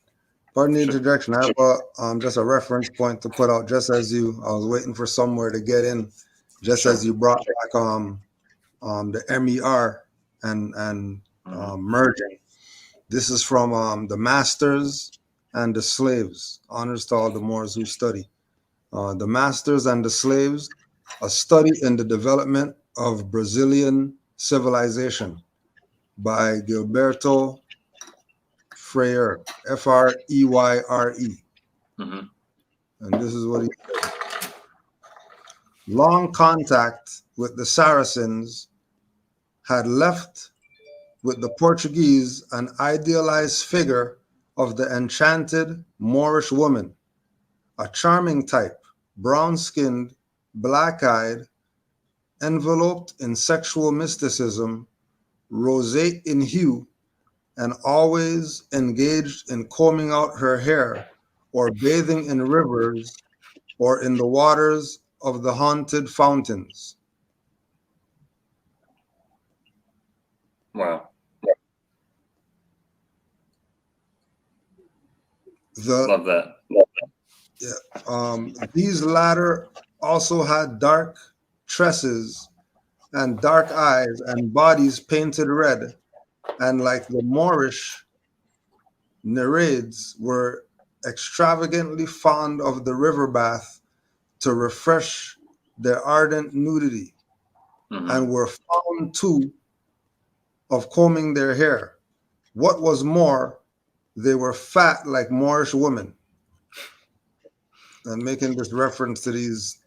Pardon the interjection. I have just a reference point to put out. Just as you, I was waiting for somewhere to get in. Just as you brought back the MER and merging. This is from the Masters and the Slaves. Honors to all the Moors who study. The Masters and the Slaves, a study in the development of Brazilian civilization by Gilberto Freire, Freyre. Mm-hmm. And this is what he said. Long contact with the Saracens had left with the Portuguese an idealized figure of the enchanted Moorish woman, a charming type, brown-skinned, black-eyed, enveloped in sexual mysticism, roseate in hue, and always engaged in combing out her hair or bathing in rivers or in the waters of the haunted fountains. Wow. Love that. These latter also had dark tresses and dark eyes and bodies painted red, and like the Moorish Nereids were extravagantly fond of the river bath to refresh their ardent nudity, and were fond too of combing their hair. What was more, they were fat like Moorish women. And making this reference to these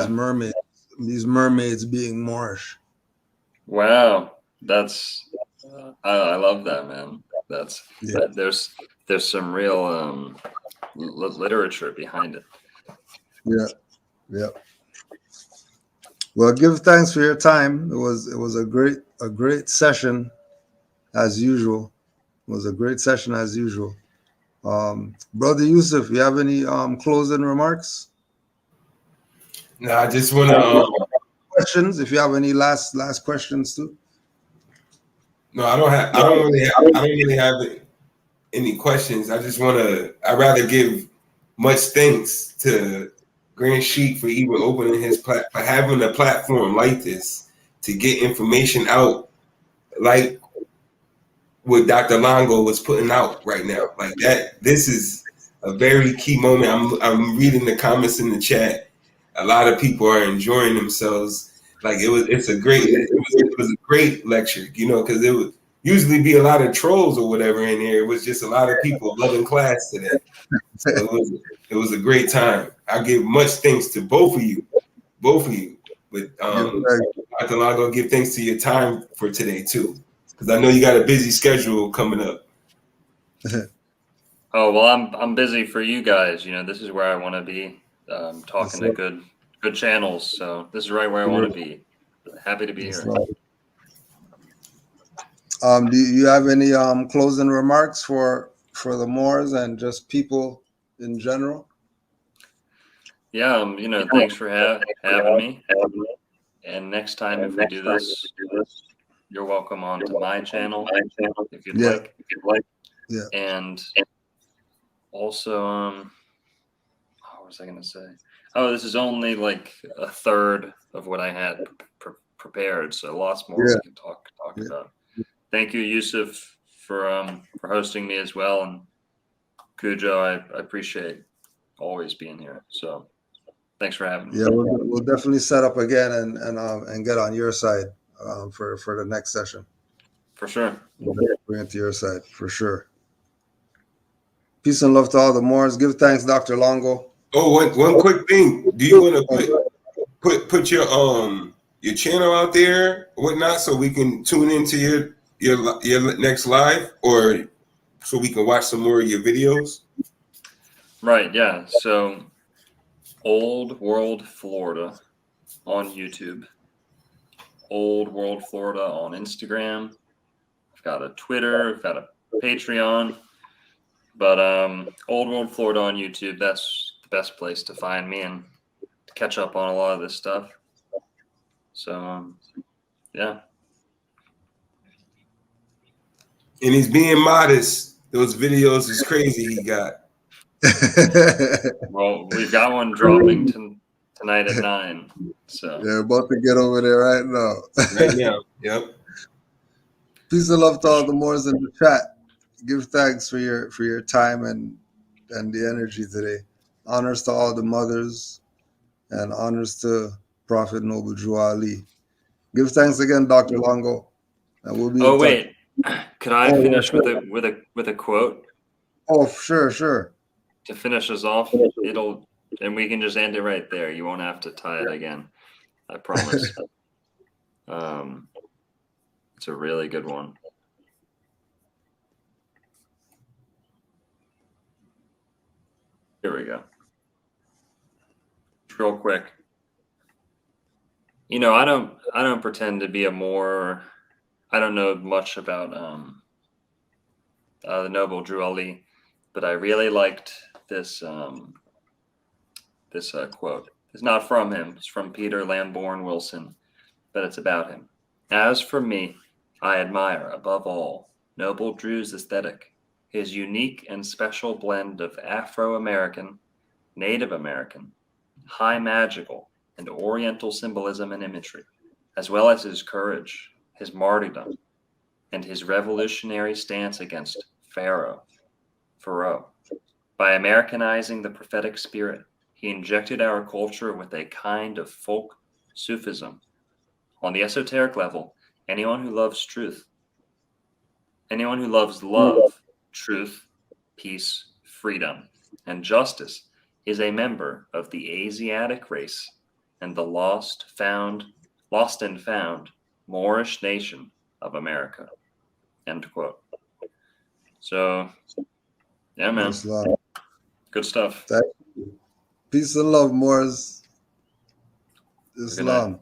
mermaids being Moorish. Wow, that's I love that, man. That's there's some real literature behind it. Yeah. Well, give thanks for your time. It was a great session as usual. It was a great session as usual. Brother Yusuf, you have any closing remarks? No, I just want to. Questions? If you have any last questions too. No, I don't have. I don't really have any questions. I just want to. I'd rather give much thanks to Grand Sheik for even opening for having a platform like this to get information out, like what Dr. Longo was putting out right now. Like that. This is a very key moment. I'm reading the comments in the chat. A lot of people are enjoying themselves. Like it was a great lecture, because it would usually be a lot of trolls or whatever in there. It was just a lot of people loving class today. So it was a great time. I give much thanks to both of you. But Dr. Longo, give thanks to your time for today too, because I know you got a busy schedule coming up. Oh well, I'm busy for you guys. This is where I want to be, talking to good channels. So this is right where I want to be. Happy to be here. Do you have any closing remarks for the Moors and just people in general? Yeah, thanks for having me. And next time, if we do this, you're welcome on to my channel if you'd like. Yeah. And also, what was I going to say? Oh, this is only like a third of what I had prepared, so lots more we can talk about. Thank you, Yusuf, for hosting me as well, and Kudjo, I appreciate always being here. So thanks for having me. Yeah, we'll definitely set up again and get on your side for the next session. For sure. We'll bring it to your side for sure. Peace and love to all the Moors. Give thanks, Dr. Longo. Oh, one quick thing. Do you want to put your channel out there or whatnot so we can tune into your next live, or so we can watch some more of your videos? Right, yeah. So Old World Florida on YouTube, Old World Florida on Instagram. I've got a Twitter, I've got a Patreon, but Old World Florida on YouTube, that's the best place to find me and to catch up on a lot of this stuff. So yeah. And he's being modest. Those videos is crazy he got. Well, we've got one dropping tonight at 9. So they're about to get over there right now. Right now. Yep. Peace and love to all the Moors in the chat. Give thanks for your time and the energy today. Honors to all the mothers and honors to Prophet Noble Drew Ali. Give thanks again, Dr. Longo. And we'll be in touch. Wait. Could I finish with a quote? Oh, sure. To finish us off, and we can just end it right there. You won't have to tie it again. I promise. It's a really good one. Here we go. Real quick. I don't pretend to be a Moor. I don't know much about the Noble Drew Ali, but I really liked this quote. It's not from him. It's from Peter Lamborn Wilson, but it's about him. As for me, I admire, above all, Noble Drew's aesthetic, his unique and special blend of Afro-American, Native American, high magical, and Oriental symbolism and imagery, as well as his courage, his martyrdom, and his revolutionary stance against Pharaoh. By Americanizing the prophetic spirit, he injected our culture with a kind of folk Sufism. On the esoteric level, anyone who loves truth, anyone who loves love, truth, peace, freedom, and justice is a member of the Asiatic race and the lost and found Moorish nation of America. End quote. So, yeah, man. Good stuff. Peace and love, Moors. Islam.